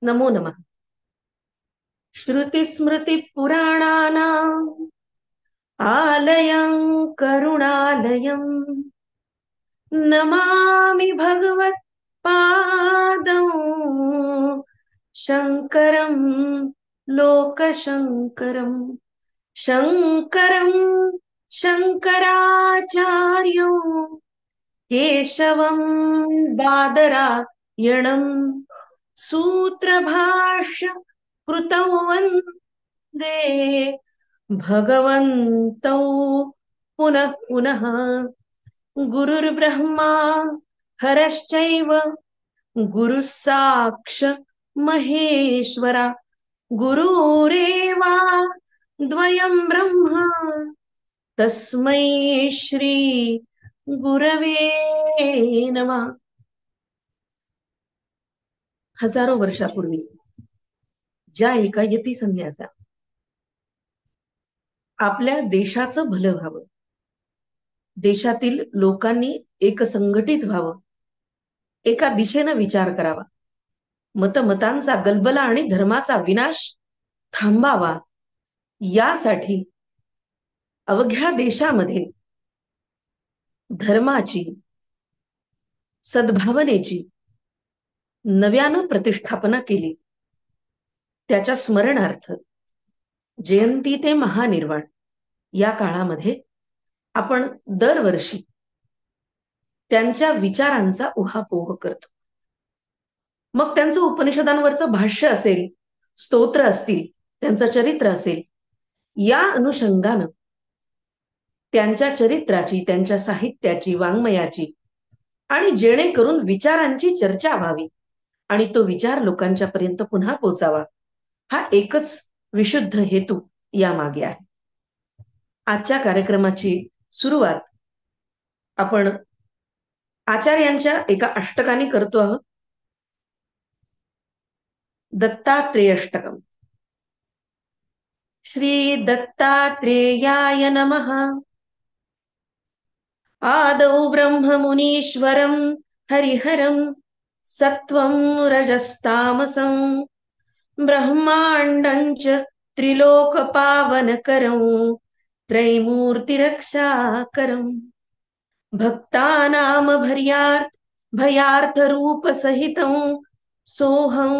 नमो नमः. श्रुतिस्मृतिपुराणानाम् आलयं करुणालयं नमामि भगवत्पादं शङ्करं लोकशङ्करं शङ्करं शङ्कराचार्यं केशवं बादरायणं सूत्रभाष्य कृतौ वन्दे भगवन्तौ पुनः पुनः. गुरुर्ब्रह्मा हरश्चैव गुरुः साक्षात् महेश्वरा गुरुरेवा द्वयं ब्रह्मा तस्मै श्री गुरवे नमः. हजारो वर्षापूर्वी ज्या एका यती संन्यासा आपल्या देशाचं भलं व्हावं, देशातील लोकांनी एकसंघटित व्हावं, एका दिशेनं विचार करावा, मतमतांचा गलबला आणि धर्माचा विनाश थांबावा, यासाठी अवघ्या देशामध्ये धर्माची, सद्भावनेची नव्यानं प्रतिष्ठापना केली. त्याच्या स्मरणार्थ जयंती ते महानिर्वाण या काळामध्ये आपण दरवर्षी त्यांच्या विचारांचा उहापोह करतो. मग त्यांचं उपनिषदांवरचं भाष्य असेल, स्तोत्र असतील, त्यांचं चरित्र असेल, या अनुषंगानं त्यांच्या चरित्राची, त्यांच्या साहित्याची, वाङ्मयाची आणि जेणेकरून विचारांची चर्चा व्हावी आणि तो विचार लोकांच्या पर्यंत पुन्हा पोचावा, हा एकच विशुद्ध हेतू यामागे आहे. आजच्या कार्यक्रमाची सुरुवात आपण आचार्यांच्या एका अष्टकाने करतो आहोत. दत्तात्रेयष्टकम. श्री दत्तात्रेयाय नमः. आदौ ब्रह्ममुनीश्वरं हरिहरं सत्वं रजस्तामसं ब्रह्माण्डं च त्रिलोकपावनकरं त्रैमूर्तिरक्षाकरं भक्तानां भयार्थरूपसहितं सोऽहं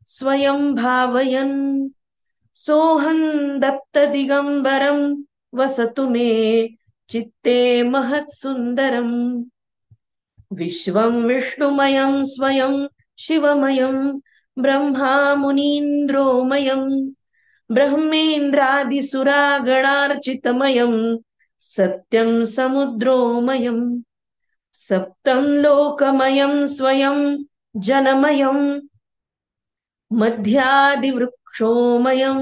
स्वयं भावयन् सोऽहं दत्तदिगम्बरं वसतु मे चित्ते महत्सुन्दरम्. विश्वं विष्णुमयं स्वयं शिवमयं ब्रह्मा मुनीन्द्रोमयं ब्रह्मेन्द्रादिसुरागणार्चितमयं सत्यं समुद्रोमयं सप्तं लोकमयं स्वयं जनमयं मध्यादिवृक्षोमयं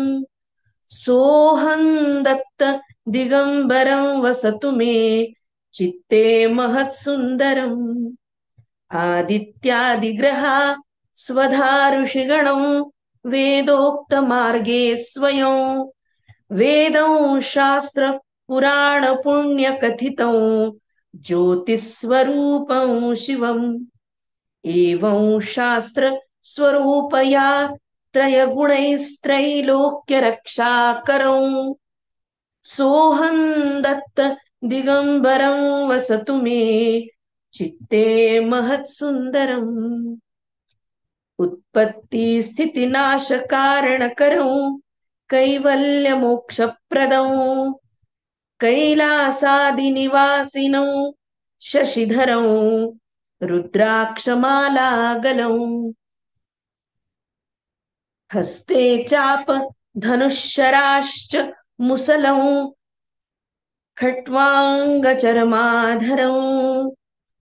सोऽहं दत्त दिगंबरं वसतु मे चित्ते महत्सुन्दरम्. आदित्यादिग्रहा स्वधा ऋषिगणं वेदोक्तमार्गे स्वयं वेदं शास्त्र पुराण पुण्यकथितं ज्योतिस्वरूपं शिवम्. एवं शास्त्र स्वरूपया त्रयगुणैस्त्रैलोक्यरक्षाकरं सोऽहं दत्त दिगंबरं वसतु मे चित्ते महत्सुन्दरम्. उत्पत्ति स्थिति नाश कारणकरं कैवल्यमोक्षप्रदं कैलासादिनिवासिनं शशिधरं रुद्राक्षमालागलं हस्ते चाप धनुश्शराश्च मुसलं खट्वाङ्गचर्माधरं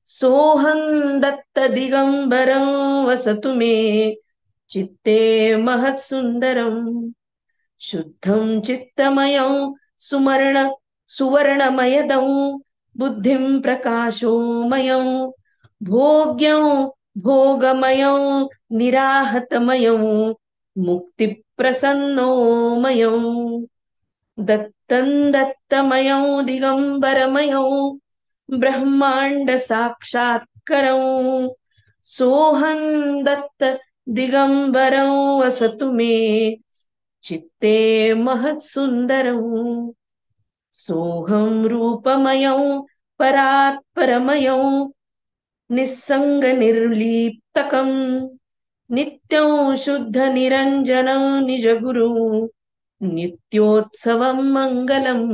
सोऽहं दत्त दिगंबरं वसतु मे चित्ते महत्सुन्दरम्. शुद्धं चित्तमयं सुवर्णमयदं बुद्धिं प्रकाशोमयं भोग्यं भोगमयं निराहतमयं मुक्तिप्रसन्नोमयं दत्तं दत्तमयं दिगंबरमयं ब्रह्माण्ड साक्षात्करं सोऽहं दत्त दिगंबरं वसतु मे चित्ते महत्सुंदरं सोहं रूपमयं परात्परमयं निस्संगनिर्लिप्तकं नित्यं शुद्धनिरञ्जनं निजगुरु नित्योत्सवं मङ्गलम्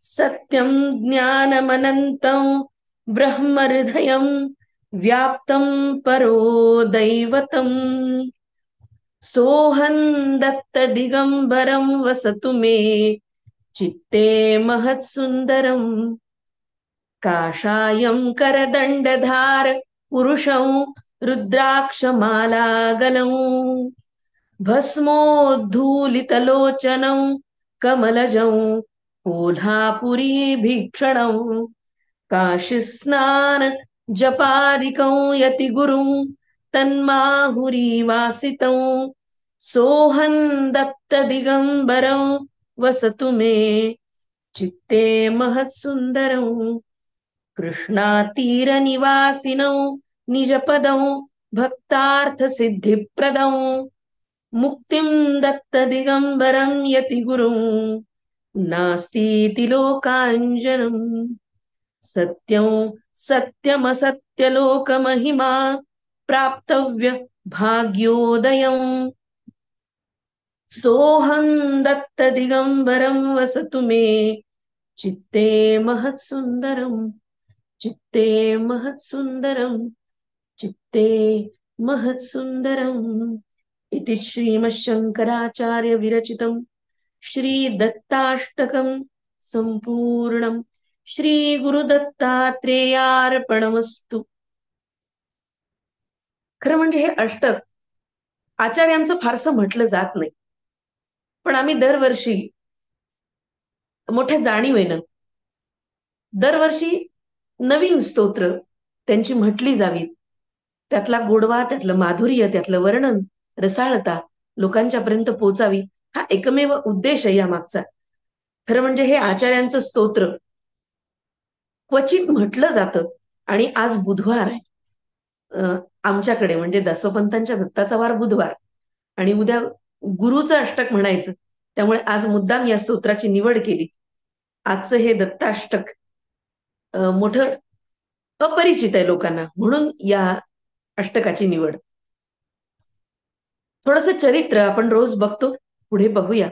सत्यं ज्ञानमनन्तं ब्रह्महृदयं व्याप्तं परो दैवतम् सोहं दत्तदिगम्बरं वसतु मे चित्ते महत्सुन्दरम् काषायं करदण्डधार पुरुषं रुद्राक्षमालागलौ भस्मोद्धूलितलोचनं कमलजं कोल्हापुरी भीक्षणं काशीस्नान जपादिकं यतिगुरुं तन्माहुरीवासितं सोहं दत्तदिगम्बरं वसतु मे चित्ते महत्सुन्दरं कृष्णातीरनिवासिनौ निजपदं भक्तार्थसिद्धिप्रदं मुक्तिं दत्तदिगम्बरं यतिगुरुं नास्तीति लोकाञ्जनम् सत्यं सत्यमसत्यलोकमहिमा प्राप्तव्य भाग्योदयं सोहं दत्तदिगम्बरं वसतु मे चित्ते महत्सुन्दरं चित्ते महत्सुन्दरं चित्ते महत्सुन्दरम् इति श्रीमच्छङ्कराचार्य विरचितं श्रीदत्ताष्टकं संपूर्णं श्रीगुरुदत्तात्रेयार्पणमस्तु. खरं म्हणजे हे अष्टक आचार्यांचं फारसं म्हटलं जात नाही, पण आम्ही दरवर्षी मोठ्या जाणीवेनं दरवर्षी नवीन स्तोत्र त्यांची म्हटली जावीत, त्यातला गोडवा, त्यातलं माधुर्य, त्यातलं वर्णन, रसाळता लोकांच्या पर्यंत पोचावी हा एकमेव उद्देश आहे या मागचा. खरं म्हणजे हे आचार्यांचं स्तोत्र क्वचित म्हटलं जातं आणि आज बुधवार आहे आमच्याकडे, म्हणजे दसोपंतांच्या दत्ताचा वार बुधवार आणि उद्या गुरुचं अष्टक म्हणायचं, त्यामुळे आज मुद्दाम या स्तोत्राची निवड केली. आजचं हे दत्ताष्टक मोठं अपरिचित आहे लोकांना, म्हणून या अष्टकाची निवड. थोडंसं चरित्र आपण रोज बघतो, पुढे बघूया.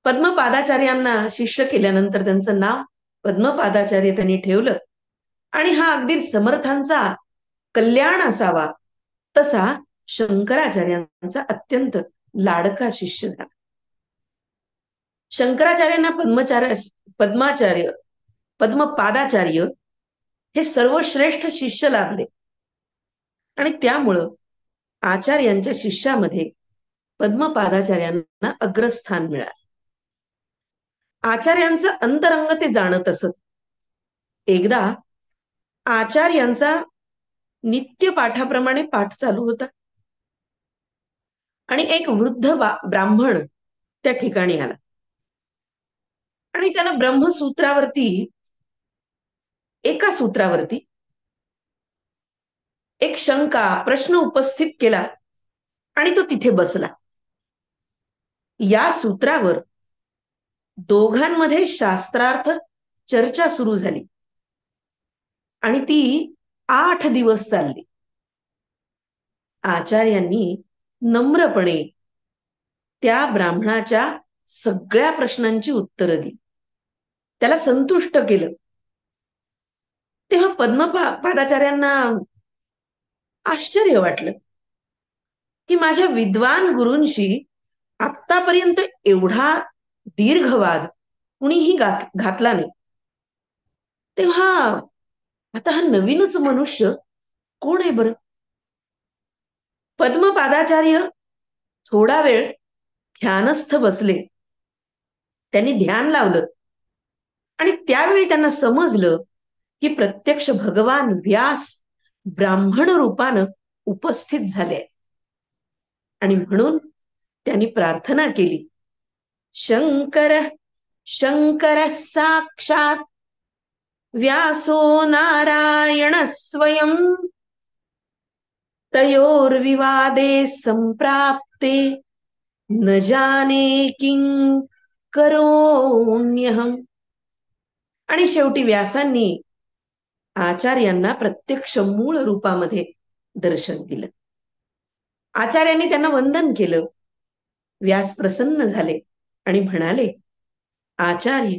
पद्मपादाचार्यांना शिष्य केल्यानंतर त्यांचं नाव पद्मपादाचार्य त्यांनी ठेवलं आणि हा अगदी समर्थांचा कल्याण असावा तसा शंकराचार्यांचा अत्यंत लाडका शिष्य झाला. शंकराचार्यांना पद्मपादाचार्य हे सर्वश्रेष्ठ शिष्य लाभले आणि त्यामुळं आचार्यांच्या शिष्यामध्ये पद्मपादाचार्यांना अग्रस्थान मिळालं. आचार्यांचं अंतरंग ते जाणत असत. एकदा आचार्यांचा नित्य पाठाप्रमाणे पाठ चालू होता आणि एक वृद्ध ब्राह्मण त्या ठिकाणी आला आणि त्यानं ब्रह्मसूत्रावरती एका सूत्रावरती एक शंका प्रश्न उपस्थित केला आणि तो तिथे बसला. या सूत्रावर दोघांमध्ये शास्त्रार्थ चर्चा सुरू झाली आणि ती 8 दिवस चालली. आचार्यांनी नम्रपणे त्या ब्राह्मणाच्या सगळ्या प्रश्नांची उत्तरं दिली, त्याला संतुष्ट केलं. तेव्हा पद्मपादाचार्यांना आश्चर्य वाटलं की माझ्या विद्वान गुरूंशी आतापर्यंत एवढा दीर्घ वाद कुणीही घातला नाही, तेव्हा आता हा नवीनच मनुष्य कोण आहे बरं? पद्मपादाचार्य थोडा वेळ ध्यानस्थ बसले, त्यांनी ध्यान लावलं आणि त्यावेळी त्यांना समजलं की प्रत्यक्ष भगवान व्यास ब्राह्मण रूपानं उपस्थित झाले आणि म्हणून त्यांनी प्रार्थना केली, शंकर शंकर साक्षात व्यासो नारायण स्वयं तयोर्विवादे संप्राप्ते न जाने किं करोम्यहम. आणि शेवटी व्यासांनी आचार्यांना प्रत्यक्ष मूळ रूपामध्ये दर्शन दिलं. आचार्यांनी त्यांना वंदन केलं. व्यास प्रसन्न झाले आणि म्हणाले, आचार्य,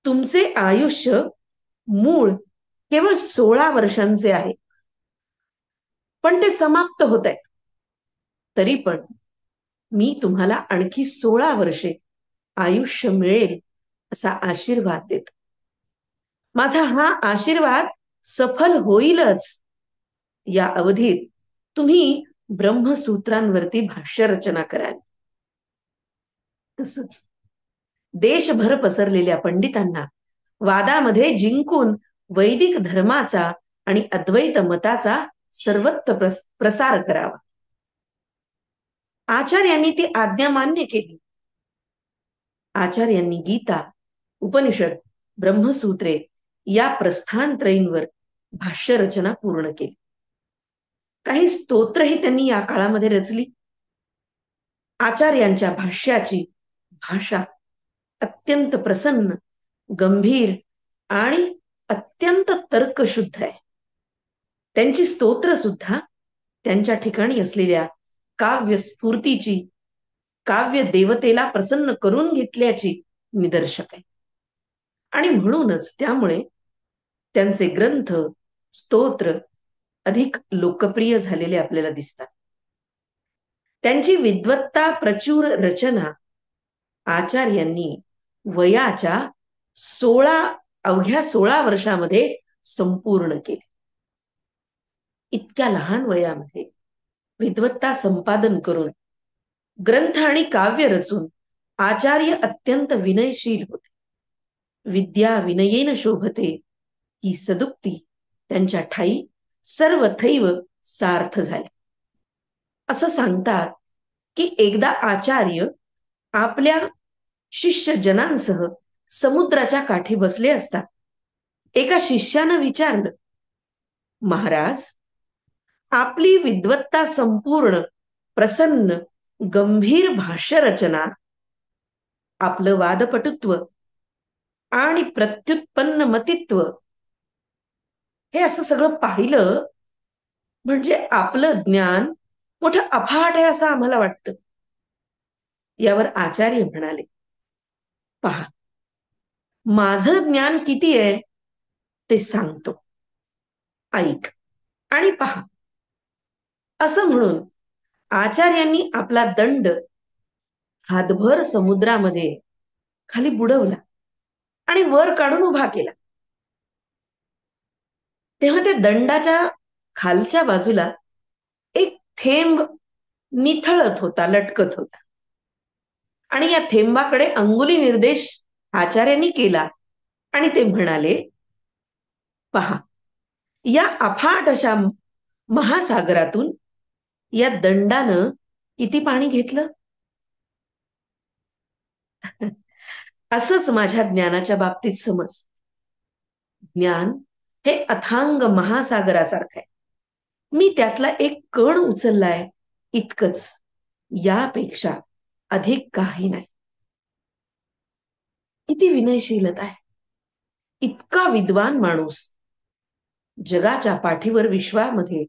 तुमचे आयुष्य मूळ केवळ 16 वर्षांचे आहे, पण ते समाप्त होत आहे. तरी पण मी तुम्हाला आणखी 16 वर्षे आयुष्य मिळेल असा आशीर्वाद देतो. माझा हा आशीर्वाद सफल होईलच. या अवधीत तुम्ही ब्रह्मसूत्रांवरती भाष्य रचना कराल. तसंच देशभर पसरलेल्या पंडितांना वादामध्ये जिंकून वैदिक धर्माचा आणि अद्वैत मताचा सर्वत्र प्रसार करावा. आचार्यांनी ती आज्ञा मान्य केली. आचार्यांनी गीता, उपनिषद, ब्रह्मसूत्रे या प्रस्थानत्रयींवर भाष्य रचना पूर्ण केली. काही स्तोत्रही त्यांनी या काळामध्ये रचली. आचार्यांच्या भाष्याची भाषा अत्यंत प्रसन्न, गंभीर आणि अत्यंत तर्कशुद्ध आहे. त्यांची स्तोत्र सुद्धा त्यांच्या ठिकाणी असलेल्या काव्य स्फूर्तीची, काव्य देवतेला प्रसन्न करून घेतल्याची निदर्शक आहे. आणि म्हणूनच त्यामुळे त्यांचे ग्रंथ, स्तोत्र अधिक लोकप्रिय झालेले आपल्याला दिसतात. त्यांची विद्वत्ता प्रचूर रचना आचार्यांनी वयाच्या अवघ्या 16 वर्षामध्ये संपूर्ण केली. इतक्या लहान वयामध्ये विद्वत्ता संपादन करून ग्रंथ आणि काव्य रचून आचार्य अत्यंत विनयशील होते. विद्या विनयेन शोभते ही सदुक्ती त्यांच्या ठाई सर्वथैव सार्थ झाली. असं सांगतात की एकदा आचार्य आपल्या शिष्यजनांसह समुद्राच्या काठी बसले असता एका शिष्यानं विचारलं, महाराज, आपली विद्वत्ता संपूर्ण, प्रसन्न, गंभीर भाष्य रचना, आपलं वादपटुत्व आणि प्रत्युत्पन्न मतित्व हे असं सगळं पाहिलं म्हणजे आपलं ज्ञान मोठं अफाट आहे असं आम्हाला वाटतं. यावर आचार्य म्हणाले, पहा, माझं ज्ञान किती आहे ते सांगतो, ऐक आणि पहा. असं म्हणून आचार्यांनी आपला दंड हातभर समुद्रामध्ये खाली बुडवला आणि वर काढून उभा केला. तेव्हा त्या दंडाच्या खालच्या बाजूला एक थेंब निथळत होता, लटकत होता. आणि या थेंबाकडे अंगुली निर्देश आचार्यांनी केला आणि ते म्हणाले, पहा, या अफाट अशा महासागरातून या दंडानं किती पाणी घेतलं. असंच माझ्या ज्ञानाच्या बाबतीत समज. ज्ञान हे अथांग महासागरासारखं आहे. मी त्यातला एक कण उचललाय इतकंच, यापेक्षा अधिक काही नाही. किती विनयशीलता आहे. इतका विद्वान माणूस जगाच्या पाठीवर विश्वामध्ये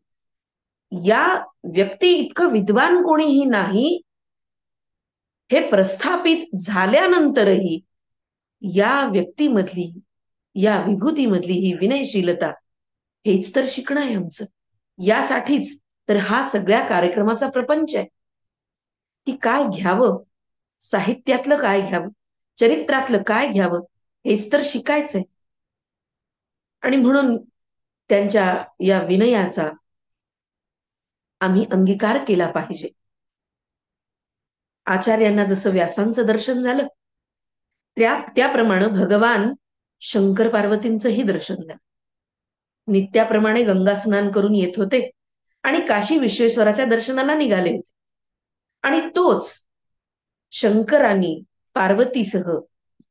या व्यक्ती इतकं विद्वान कोणीही नाही हे प्रस्थापित झाल्यानंतरही या व्यक्तीमधली, या विभूतीमधली ही विनयशीलता, हेच तर शिकणं आहे आमचं. यासाठीच तर हा सगळ्या कार्यक्रमाचा प्रपंच आहे की काय घ्यावं, साहित्यातलं काय घ्यावं, चरित्रातलं काय घ्यावं, हेच तर शिकायचंय. आणि म्हणून त्यांच्या या विनयाचा आम्ही अंगीकार केला पाहिजे. आचार्यांना जसं व्यासांचं दर्शन झालं त्याप्रमाणे भगवान शंकर पार्वतींचंही दर्शन झालं. नित्याप्रमाणे गंगा स्नान करून येत होते आणि काशी विश्वेश्वराच्या दर्शनाला निघाले होते. आणि तोच शंकरांनी पार्वतीसह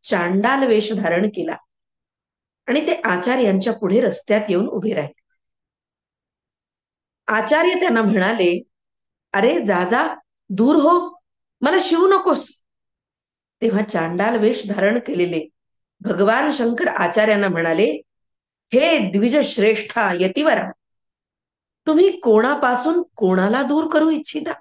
चांडाल वेश धारण केला आणि ते आचार्यांच्या पुढे रस्त्यात येऊन उभे राहिले. आचार्य त्यांना म्हणाले, अरे जा जा, दूर हो, मला शिवू नकोस. तेव्हा चांडाल वेश धारण केलेले भगवान शंकर आचार्यांना म्हणाले, हे द्विज श्रेष्ठा यतिवरा, तुम्ही कोणापासून कोणाला दूर करू इच्छिता?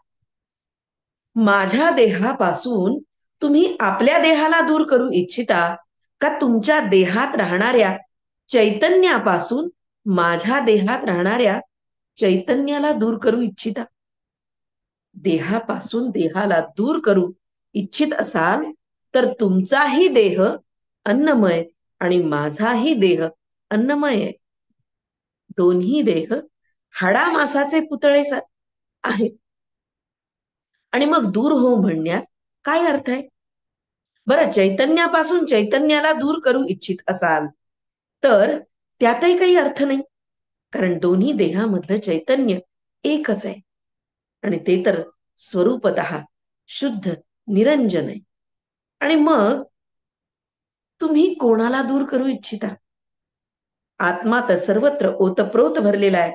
माझ्या देहापासून तुम्ही आपल्या देहाला दूर करू इच्छिता, का तुमच्या देहात राहणाऱ्या चैतन्यापासून माझ्या देहात राहणाऱ्या चैतन्याला दूर करू इच्छिता? देहापासून देहाला दूर करू इच्छित असाल तर तुमचाही देह अन्नमय आणि माझाही देह अन्नमय आहे. दोन्ही देह हाडामासाचे पुतळे आहेत. आणि मग दूर हो म्हणण्यात काय अर्थ आहे? बरं, चैतन्यापासून चैतन्याला दूर करू इच्छित असाल तर त्यातही काही अर्थ नाही, कारण दोन्ही देहामधलं चैतन्य एकच आहे आणि ते तर स्वरूपतः शुद्ध निरंजन आहे. आणि मग तुम्ही कोणाला दूर करू इच्छिता? आत्मा तर सर्वत्र ओतप्रोत भरलेला आहे.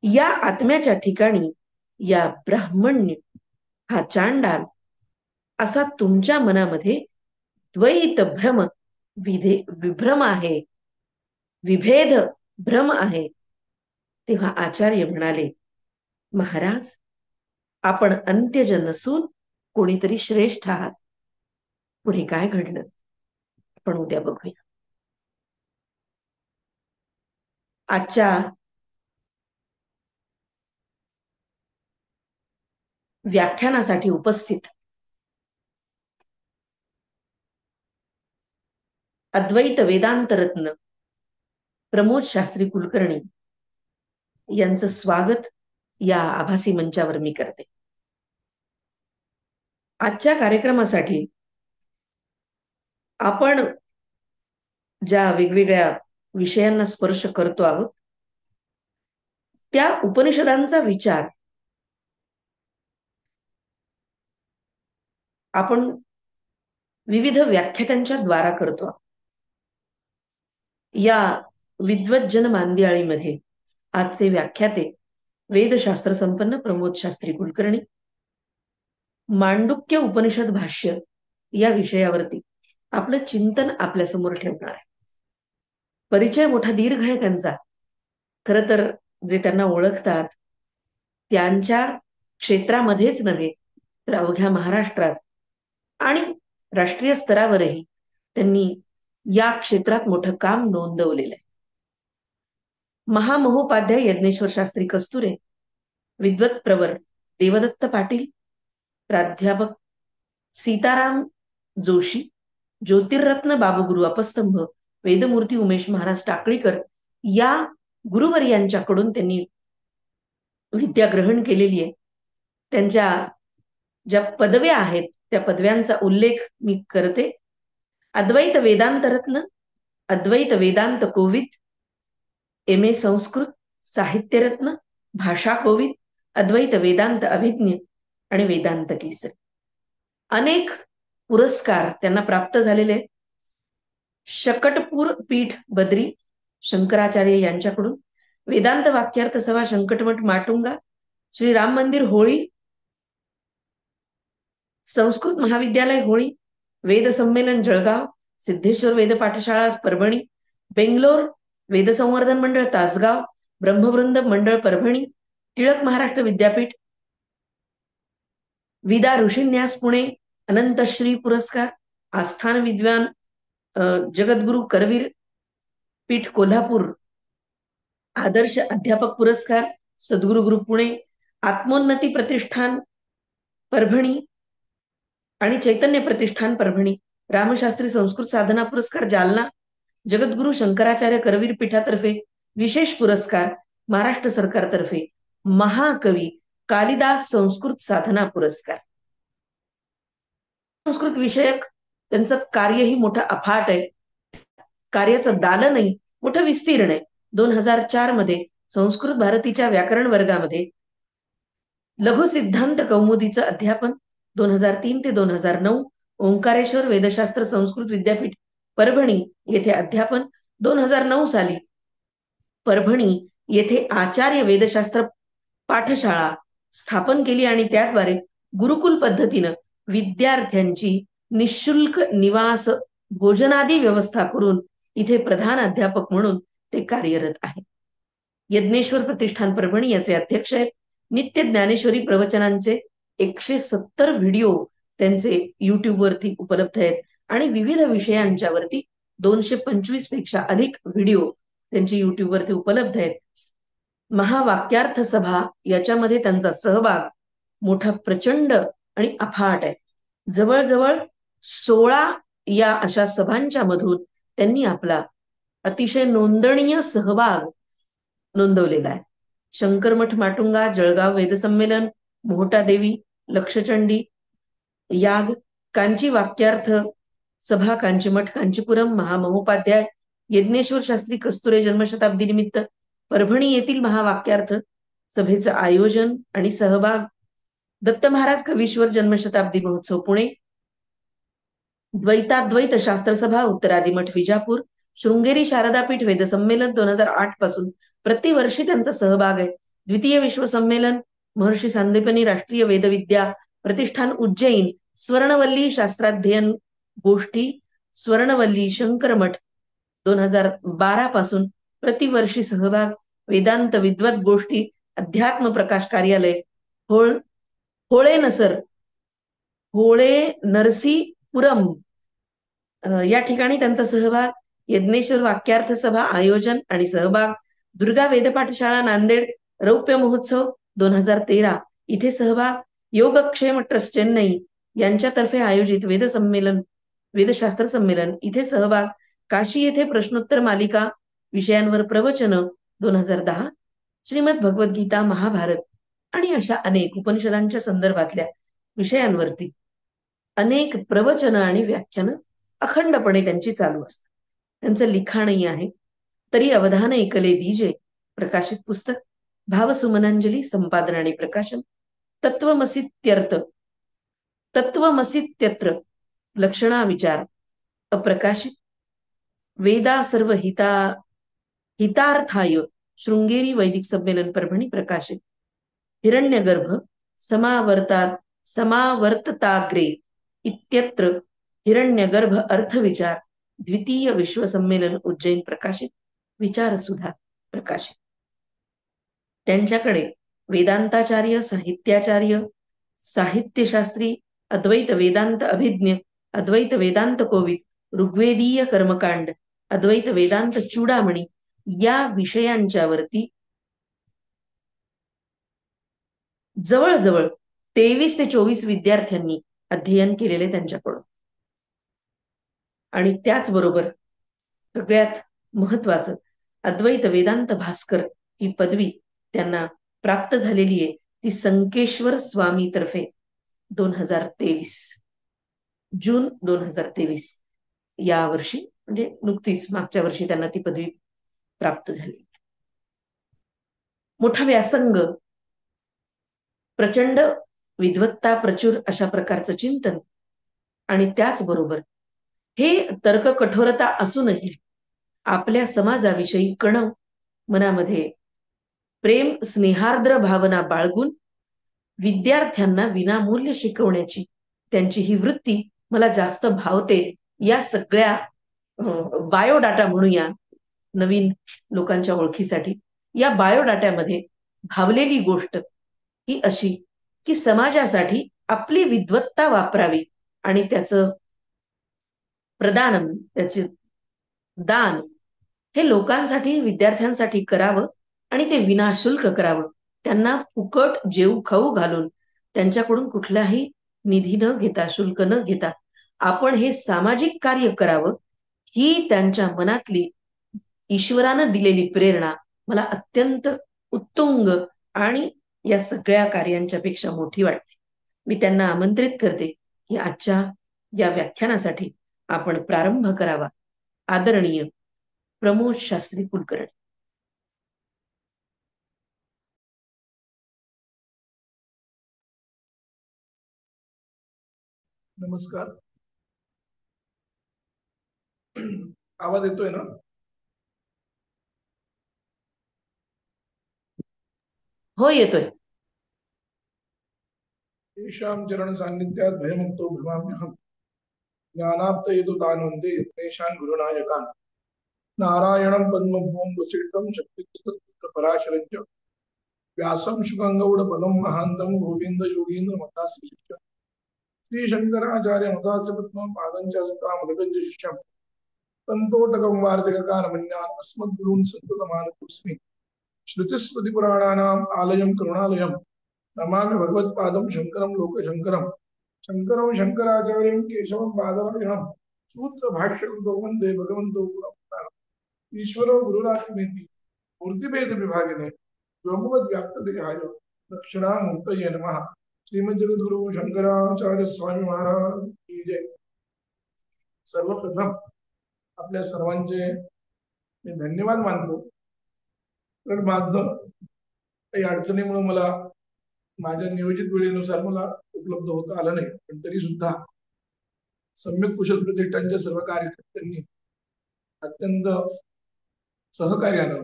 या आत्म्याच्या ठिकाणी या ब्राह्मण्य हा चांडाल असा तुमच्या मनामध्ये द्वैत भ्रम विभ्रम आहे, विभेद भ्रम आहे. तेव्हा आचार्य म्हणाले, महाराज, आपण अंत्यज नसून कोणीतरी श्रेष्ठ आहात. पुढे काय घडलं आपण उद्या बघूया. आजच्या व्याख्यानासाठी उपस्थित अद्वैत वेदांत रत्न प्रमोद शास्त्री कुलकर्णी यांचं स्वागत या आभासी मंचावर मी करते. आजच्या कार्यक्रमासाठी आपण ज्या वेगवेगळ्या विषयांना स्पर्श करतो आहोत त्या उपनिषदांचा विचार आपण विविध व्याख्यात्यांच्या द्वारा करतो. या विद्वज्जन मांदियाळीमध्ये आजचे व्याख्याते वेदशास्त्र संपन्न प्रमोद शास्त्री कुलकर्णी मांडुक्य उपनिषद भाष्य या विषयावरती आपलं चिंतन आपल्या समोर ठेवणार आहे. परिचय मोठा दीर्घ आहे त्यांचा. खरं तर जे त्यांना ओळखतात त्यांच्या क्षेत्रामध्येच नव्हे तर अवघ्या महाराष्ट्रात आणि राष्ट्रीय स्तरावरही त्यांनी या क्षेत्रात मोठं काम नोंदवलेलं आहे. महामहोपाध्याय यज्ञेश्वर शास्त्री कस्तुरे, विद्वत प्रवर देवदत्त पाटील, प्राध्यापक सीताराम जोशी, ज्योतिर्रत्न बाबुगुरु अपस्तंभ वेदमूर्ती उमेश महाराज टाकळीकर या गुरुवर्यांच्याकडून त्यांनी विद्या ग्रहण केलेली आहे. त्यांच्या ज्या पदव्या आहेत त्या पदव्यांचा उल्लेख मी करते. अद्वैत वेदांत रत्न, अद्वैत वेदांत कोविद, MA संस्कृत, साहित्य रत्न, भाषा कोविद, अद्वैत वेदांत अभिज्ञ आणि वेदांत केसरी. अनेक पुरस्कार त्यांना प्राप्त झालेले. शकटपूर पीठ बद्री शंकराचार्य यांच्याकडून, वेदांत वाक्यार्थ सभा शंकटमठ माटुंगा, श्री राम मंदिर होळी, संस्कृत महाविद्यालय होळी, वेद संमेलन जळगाव, सिद्धेश्वर वेद पाठशाळा परभणी, बेंगलोर वेद संवर्धन मंडळ तासगाव, ब्रह्मवृंद मंडळ परभणी, टिळक महाराष्ट्र विद्यापीठ, विदा ऋषिन्यास पुणे, अनंतश्री पुरस्कार, आस्थान विद्वान जगद्गुरु करवीर पीठ कोल्हापूर, आदर्श अध्यापक पुरस्कार सद्गुरु ग्रुप पुणे, आत्मोन्नती प्रतिष्ठान परभणी आणि चैतन्य प्रतिष्ठान परभणी, रामशास्त्री संस्कृत साधना पुरस्कार जालना, जगद्गुरु शंकराचार्य करवीर पीठातर्फे विशेष पुरस्कार महाराष्ट्र सरकारतर्फे महाकवी कालिदास संस्कृत साधना पुरस्कार. संस्कृत विषयक त्यांचं कार्यही मोठं अफाट आहे. कार्याचं दालनही मोठं विस्तीर्ण आहे. 2004 मध्ये संस्कृत भारतीच्या व्याकरण वर्गामध्ये लघु सिद्धांत कौमुदीचं अध्यापन, 2003 ते 2009 ओंकारेश्वर वेदशास्त्र संस्कृत विद्यापीठ परभणी येथे अध्यापन, 2009 साली परभणी येथे आचार्य वेदशास्त्र पाठशाळा स्थापन केली आणि त्याद्वारे गुरुकुल पद्धतीनं विद्यार्थ्यांची निशुल्क निवास भोजनादी व्यवस्था करून इथे प्रधान अध्यापक म्हणून ते कार्यरत आहेत. यज्ञेश्वर प्रतिष्ठान परभणी याचे अध्यक्ष आहेत. नित्य ज्ञानेश्वरी प्रवचनांचे 170 व्हिडिओ त्यांचे युट्यूबवरती उपलब्ध आहेत आणि विविध विषयांच्यावरती 225 पेक्षा अधिक व्हिडिओ त्यांचे युट्यूबवरती उपलब्ध आहेत. महावाक्यार्थ सभा याच्यामध्ये त्यांचा सहभाग मोठा प्रचंड आणि अफाट आहे. जवळजवळ 16 या अशा सभांच्या मधून त्यांनी आपला अतिशय नोंदणीय सहभाग नोंदवलेला आहे. शंकरमठ माटुंगा, जळगाव वेदसंमेलन, मोहटादेवी, लक्षचंडी याग, कांची वाक्यार्थ सभा, कांचीमठ कांचीपुरम, महामहोपाध्याय, यज्ञेश्वर शास्त्री कस्तुरे जन्मशताब्दी निमित्त परभणी येथील महावाक्यार्थ सभेचं आयोजन आणि सहभाग, दत्त महाराज कवीश्वर जन्मशताब्दी महोत्सव पुणे, द्वैताद्वैत शास्त्र सभा उत्तरादिमठ विजापूर, शृंगेरी शारदापीठ वेदसंमेलन 2008 पासून प्रतिवर्षी त्यांचा सहभाग आहे. द्वितीय विश्व संमेलन, महर्षी सांदीपनी राष्ट्रीय वेदविद्या प्रतिष्ठान उज्जैन, स्वर्णवल्ली शास्त्राध्ययन गोष्टी, स्वर्णवल्ली शंकरमठ 2012 पासून प्रतिवर्षी सहभाग, वेदांत विद्वत गोष्टी, अध्यात्म प्रकाश कार्यालय, होळे नरसीपुरम या ठिकाणी त्यांचा सहभाग, यज्ञेश्वर वाक्यार्थ सभा आयोजन आणि सहभाग, दुर्गा वेदपाठशाळा नांदेड रौप्य महोत्सव 2013 इथे सहभाग, योगक्षेम ट्रस्ट चेन्नई यांच्यातर्फे आयोजित वेदशास्त्र संमेलन इथे सहभाग, काशी येथे प्रश्नोत्तर मालिका विषयांवर प्रवचन 2010, श्रीमद भगवद्गीता, महाभारत आणि अशा अनेक उपनिषदांच्या संदर्भातल्या विषयांवरती अनेक प्रवचन आणि व्याख्यानं अखंडपणे त्यांची चालू असतात. त्यांचं लिखाणही आहे. तरी अवधान ऐकले दीजे प्रकाशित पुस्तक, भावसुमनांजली संपादन आणि प्रकाशन, तत्वमसित्यत्र लक्षणा विचार अप्रकाशित, वेदा सर्व हितार्थाय शृंगेरी वैदिक संमेलन परभणी प्रकाशित, हिरण्यगर्भ समावर्तताग्रे इत्यत्र हिरण्यगर्भ अर्थविचार द्वितीय विश्व संमेलन उज्जैन प्रकाशित, विचारसुधा प्रकाशित. त्यांच्याकडे वेदांताचार्य, साहित्याचार्य, साहित्यशास्त्री, अद्वैत वेदांत अभिज्ञ, अद्वैत वेदांत कोविद, ऋग्वेदीय कर्मकांड, अद्वैत वेदांत चूडामणी या विषयांच्यावरती जवळजवळ 23 ते 24 विद्यार्थ्यांनी अध्ययन केलेले त्यांच्याकडून. आणि त्याचबरोबर सगळ्यात महत्वाचं अद्वैत वेदांत भास्कर ही पदवी त्यांना प्राप्त झालेली आहे. ती संकेश्वर स्वामी तर्फे 2023 जून 2023 या वर्षी म्हणजे नुकतीच मागच्या वर्षी त्यांना ती पदवी प्राप्त झाली. मोठा व्यासंग, प्रचंड विद्वत्ता, प्रचुर अशा प्रकारचं चिंतन आणि त्याचबरोबर हे तर्क कठोरता असूनही आपल्या समाजाविषयी कणव मनामध्ये प्रेम स्नेहार्द्र भावना बाळगून विद्यार्थ्यांना विनामूल्य शिकवण्याची त्यांची ही वृत्ती मला जास्त भावते. या सगळ्या बायोडाटा म्हणूया नवीन लोकांच्या ओळखीसाठी, या बायोडाट्यामध्ये भावलेली गोष्ट ही अशी की समाजासाठी आपली विद्वत्ता वापरावी आणि त्याचं प्रदान, त्याचे दान हे लोकांसाठी, विद्यार्थ्यांसाठी करावं आणि ते विनाशुल्क करावं. त्यांना फुकट जेऊ खाऊ घालून त्यांच्याकडून कुठलाही निधी न घेता, शुल्क न घेता आपण हे सामाजिक कार्य करावं, ही त्यांच्या मनातली ईश्वरानं दिलेली प्रेरणा मला अत्यंत उत्तुंग आणि या सगळ्या कार्यांच्या पेक्षा मोठी वाटते. मी त्यांना आमंत्रित करते की आजच्या या व्याख्यानासाठी आपण प्रारंभ करावा. आदरणीय प्रमोद शास्त्री कुलकर्णी. नमस्कार. आवाज येतोय ना? हो, येतोय. तेषां चरण सान्निध्यात् भयमुक्तो भवाम्यहम् ज्ञानाप्तयेतु तान् वन्दे यत्नेषान् गुरुनायकान् नारायणं पद्मभूं वसिष्ठं शक्तिपराशरं च व्यासं शुकंगौडपदं महान्तं गोविन्दयोगीन्द्रमतास्य श्रीशंकराचार्यमतास्य पद्मं पादञ्च शिष्यं तन्तोटकं वार्तिककानमन्यान् अस्मद्गुरून् सन्ततमानतोऽस्मि श्रुतिस्मृतिपुराणानाम् आलयं करुणालयं नमामि भगवत्पादं शङ्करं लोकशङ्करं शङ्करं शङ्कराचार्यं केशवं बादरायणं सूत्रभाष्यकृतो वन्दे भगवन्तो पुनः ईश्वरो गुरुरात्मेति मूर्तिभेदविभागिने व्योमवद्व्याप्तदेहाय दक्षिणामूर्तये नमः। श्रीमद्जगद्गुरु शंकराचार्य स्वामी महाराज की जय। सर्वप्रथम आपल्या सर्वांचे मी धन्यवाद मानतो, कारण माझं काही अडचणीमुळे मला माझ्या नियोजित वेळेनुसार मला उपलब्ध होता आलं नाही, पण तरी सुद्धा सम्यक कुशल प्रतिष्ठानच्या सर्व कार्यकर्त्यांनी अत्यंत सहकार्यानं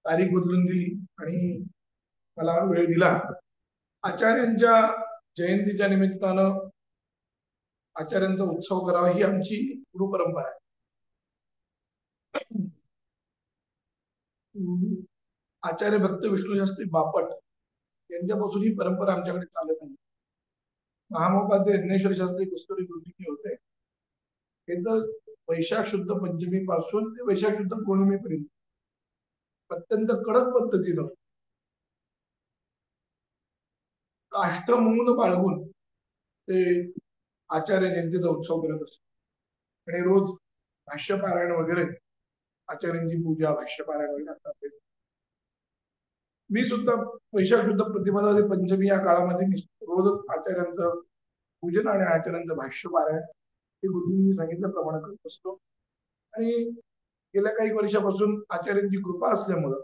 तारीख बदलून दिली आणि मला वेळ दिला। आचार्यांच्या जयंतीच्या निमित्तानं आचार्यांचा उत्सव करावा ही आमची गुरु परंपरा आहे। आचार्य भक्त विष्णुशास्त्री बापट यांच्यापासून ही परंपरा आमच्याकडे चालत आहे। महामहोपाध्याय यज्ञेश्वर शास्त्री कस्तुरी गुरुजी होते, हे तर वैशाख शुद्ध पंचमी पासून ते वैशाख शुद्ध पौर्णिमेपर्यंत अत्यंत कडक पद्धतीनं काष्ठ मौन बाळगून ते आचार्य जयंतीचा उत्सव करत असतो आणि रोज भाष्यपारायण वगैरे आचार्यांची पूजा भाष्यपारायण वगैरे असतात। मी सुद्धा वैशाख शुद्ध प्रतिपदा ते पंचमी या काळामध्ये रोज आचार्यांचं पूजन आणि आचार्यांचं भाष्यपारायण हे गुरुजींनी सांगितल्याप्रमाणे करत असतो। आणि गेल्या काही वर्षापासून आचार्यांची कृपा असल्यामुळं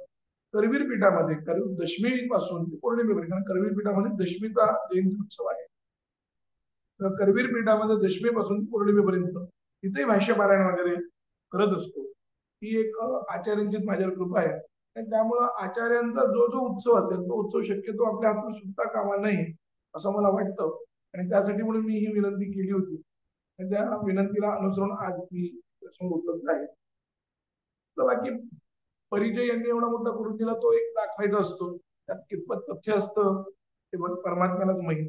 करवीर पीठामध्ये दशमी पासून पौर्णिमेपर्यंत, कारण करवीर पीठामध्ये दशमीचा जयंती उत्सव आहे, तर करवीर पीठामध्ये दशमीपासून पौर्णिमेपर्यंत तिथे भाष्यपारायण वगैरे करत असतो। ही एक आचार्यांची माझ्यावर कृपा आहे, आणि त्यामुळं आचार्यांचा जो जो उत्सव असेल तो उत्सव शक्यतो आपल्या हातून सुद्धा कामा नाही असं मला वाटतं, आणि त्यासाठी म्हणून मी ही विनंती केली होती। त्या विनंतीला अनुसरून आज मी उपलब्ध आहे। तर बाकी परिचय यांनी एवढा मोठा करून दिला तो एक दाखवायचा असतो, त्यात कितपत तथ्य असतं ते परमात्म्यालाच माहिती।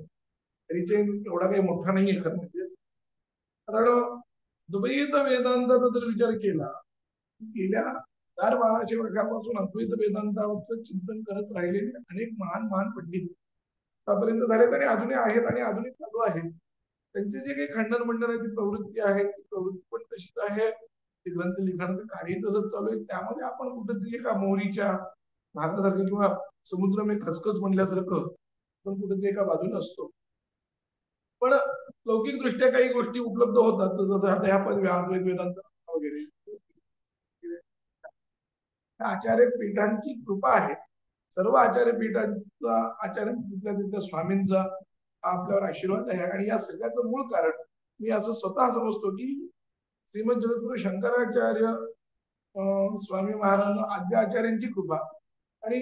परिचय एवढा काही मोठा नाहीये खरं म्हणजे, कारण द्वैत वेदांताचा जर विचार केला, गेल्या 1200 वर्षापासून अद्वैत वेदांतावरचं चिंतन करत राहिलेले अनेक महान महान पंडित आतापर्यंत झालेत आणि अजूनही आहेत आणि अजूनही चालू आहेत। त्यांचे जे काही खंडन मंडन आहे ती प्रवृत्ती आहे, ती प्रवृत्ती पण तशीच आहे, ते ग्रंथ लिखाणाचं कार्य तसंच चालू आहे। त्यामध्ये आपण कुठेतरी एका मोहरीच्या भागासारखं किंवा समुद्र में खचखच म्हणल्यासारखं आपण कुठेतरी एका बाजूला असतो। पण लौकिक दृष्ट्या काही गोष्टी उपलब्ध होतात, जसं आता ह्या अद्वैत वेदांत वगैरे आचार्य पीठांची कृपा आहे। सर्व आचार्य पीठांचा आचार्य तिथल्या स्वामींचा आपल्यावर आशीर्वाद आहे, आणि या सगळ्याचं मूळ कारण मी असं स्वतः समजतो की श्रीमद जगद्गुरु शंकराचार्य स्वामी महाराज आद्य आचार्यांची कृपा आणि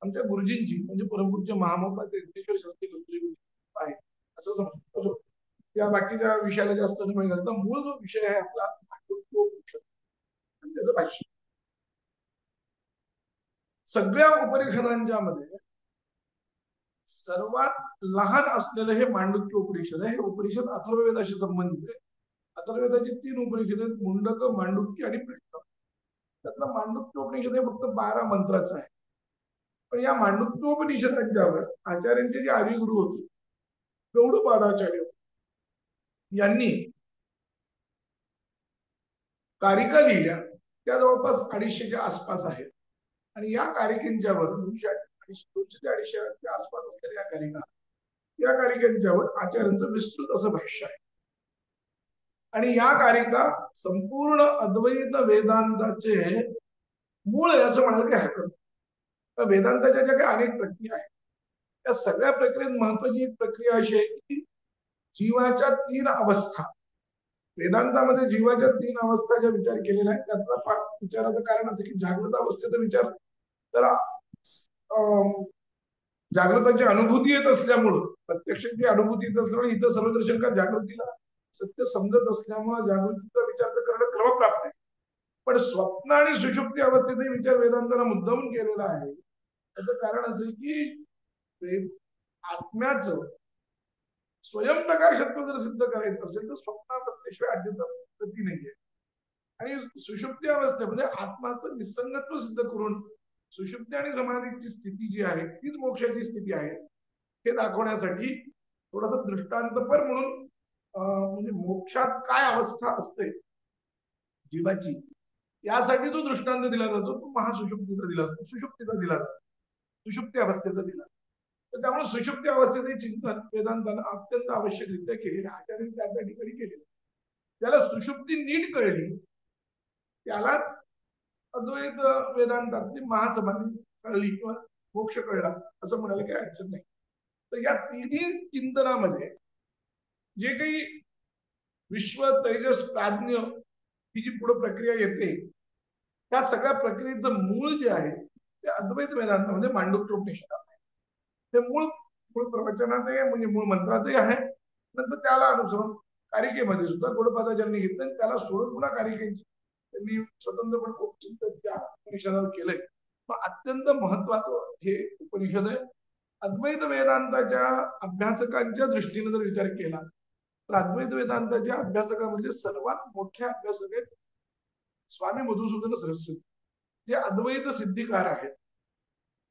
आमच्या गुरुजींची म्हणजे परमपूज्य महामहोपाध्याय यज्ञेश्वर शास्त्री गुरुजी आहे असं समजतो। या बाकीच्या विषयाला जास्त नाही घालता मूळ जो विषय आहे आपला त्याचं भाष्य। सगळ्या उपनिषदांच्या मध्ये सर्वात लहान असलेलं हे मांडुक्य उपनिषद आहे। हे उपनिषद अथर्ववेदाशी संबंधित आहे। अथर्ववेदाची 3 उपनिषद आहेत, मुंडक, मांडुक्य आणि पृष्ठ। त्यातलं मांडुक्य उपनिषद हे फक्त 12 मंत्राचं आहे, पण या मांडुक्य उपनिषदांच्यावर आचार्यांचे जे आदिगुरु होते गौडपादाचार्य यांनी कारिका लिहिल्या, त्या जवळपास 250च्या आसपास आहेत, आणि या कारिकेंच्यावर 200-250च्या आसपास असलेल्या या कारिकांच्यावर आचार्यांचं विस्तृत असं भाष्य आहे। आणि या कारिका संपूर्ण अद्वैत वेदांताचे मूळ आहे असं म्हणाल की हरकत नाही। वेदांताच्या ज्या काही अनेक प्रक्रिया आहेत त्या सगळ्या प्रक्रियेत महत्वाची एक प्रक्रिया अशी आहे की जीवाच्या 3 अवस्था, वेदांतामध्ये जीवाच्या 3 अवस्था ज्या विचार केलेल्या आहेत त्यातला विचाराचं कारण असं की जागृत अवस्थेचा विचार तर जागृताची अनुभूती येत असल्यामुळं, प्रत्यक्ष ती अनुभूती येत असल्यामुळे इथं सर्वदर्शनकार जागृतीला सत्य समजत असल्यामुळे जागृतीचा विचार करणं क्रमप्राप्त आहे. पण स्वप्न आणि सुषुप्ती अवस्थेतही विचार वेदांताला मुद्दामून केलेला आहे. त्याचं कारण असं की आत्म्याचं स्वयंप्रकाशत्व जर सिद्ध करायचं असेल तर स्वप्नावस्थेशिवाय अद्यतन गती नाहीये. आणि सुषुप्ती अवस्थेमध्ये आत्माचं निसंगत्व सिद्ध करून सुषुप्ती आणि समाधीची स्थिती जी आहे तीच मोक्षाची स्थिती आहे हे दाखवण्यासाठी थोडासा दृष्टांतपर म्हणून म्हणजे मोक्षात काय अवस्था असते जीवाची यासाठी जो दृष्टांत दिला जातो तो महासुषुप्तीचा दिला जातो, सुषुप्तीचा दिला जातो, सुषुप्ती अवस्थेचा दिला. तर त्यामुळे सुषुप्ती अवस्थेचे चिंतन वेदांतानं अत्यंत आवश्यकरित्या केलेलं आचार्य त्या ठिकाणी केलेलं. त्याला सुषुप्ती नीट कळली त्यालाच अद्वैत वेदांतातली महासमाधी कळली किंवा मोक्ष कळला असं म्हणायला काही अडचण नाही. तर या तिन्ही चिंतनामध्ये जे काही विश्व तेजस प्राज्ञ ही जी पुढे प्रक्रिया येते त्या सगळ्या प्रक्रियेचं मूळ जे आहे ते अद्वैत वेदांतामध्ये मांडूक्योपनिषदात आहे. ते मूळ प्रवचनातही म्हणजे मूळ मंत्रातही आहे. नंतर त्याला अनुसरून कारिकेमध्ये सुद्धा गौडपादाचार्यांनी घेतलं त्याला सोडून पुन्हा कारिकेची त्यांनी स्वतंत्रपणे खूप चिंतन त्या उपनिषदावर केलंय. पण अत्यंत महत्वाचं हे उपनिषद आहे. अद्वैत वेदांताच्या अभ्यासकांच्या दृष्टीने जर विचार केला तर अद्वैत वेदांताच्या अभ्यासकामध्ये सर्वात मोठे अभ्यासक आहेत स्वामी मधुसूदन सरस्वती जे अद्वैत सिद्धिकार आहेत.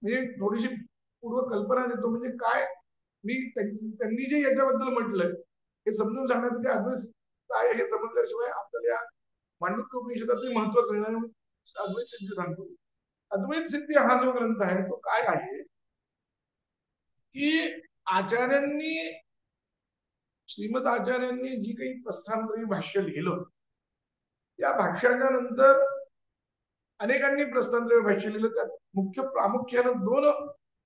म्हणजे थोडीशी पूर्व कल्पना देतो म्हणजे काय मी त्यांनी जे याच्याबद्दल म्हटलंय हे समजून सांगण्यासाठी अद्वैत काय हे समजल्याशिवाय आपल्याला या मांडूक्य उपनिषदाचे महत्व कळणार. अद्वैत सिद्धी सांगतो. अद्वैत सिद्धी हा जो ग्रंथ आहे तो काय आहे की आचार्यांनी श्रीमद आचार्यांनी जी काही प्रस्थानत्रयी भाष्य लिहिलं या भाष्याच्या नंतर अनेकांनी प्रस्थानत्रयी भाष्य लिहिलं. त्यात मुख्य प्रामुख्यानं दोन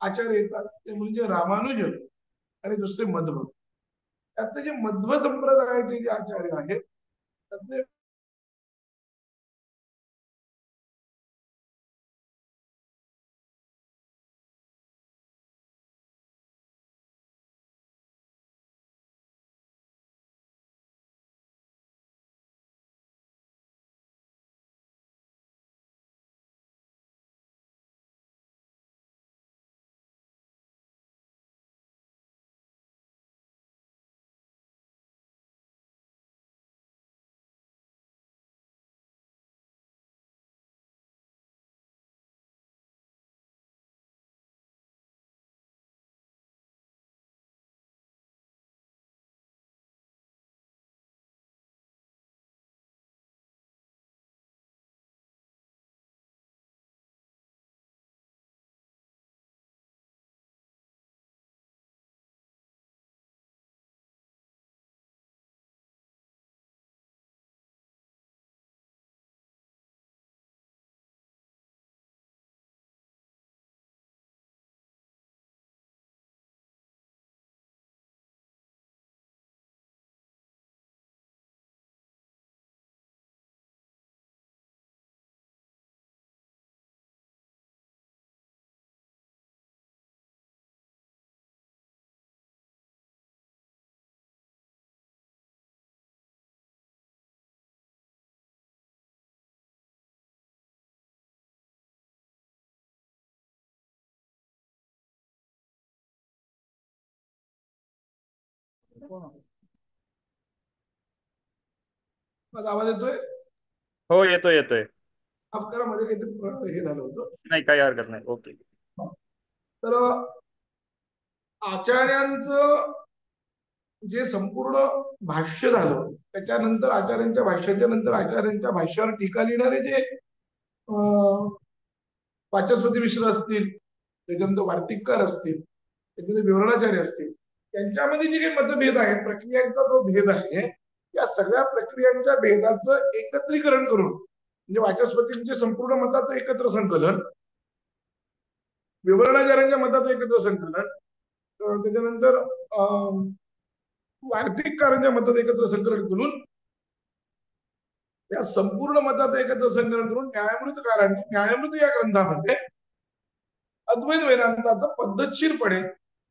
आचार्य येतात ते म्हणजे रामानुज आणि दुसरे मध्व. त्यातले जे मध्व संप्रदायाचे जे आचार्य आहेत त्यातले माझा आवाज येतोय? हो येतोय येतोय. माफ करा मध्ये काहीतरी हे झालं होतं. नाही काही हरकत नाही. ओके. तर आचार्यांचं जे संपूर्ण भाष्य झालं त्याच्यानंतर आचार्यांच्या भाष्याच्या नंतर आचार्यांच्या भाष्यावर टीका लिहिणारे जे वाचस्पती मिश्र असतील त्याच्यानंतर वार्तिककार असतील त्याच्यानंतर विवरणाचार्य असतील त्यांच्यामध्ये जे काही मतभेद आहेत प्रक्रियांचा जो भेद आहे या सगळ्या प्रक्रियांच्या भेदाचं एकत्रीकरण करून म्हणजे वाचस्पतींच्या संपूर्ण मताचं एकत्र संकलन विवरणाचार्यांच्या मताचं एकत्र संकलन त्याच्यानंतर वार्तिककारांच्या मतात एकत्र संकलन करून या संपूर्ण मताचं एकत्र संकलन करून न्यायामृतकारांनी न्यायामृत या ग्रंथामध्ये अद्वैत वेदांताचा पद्धतशीरपणे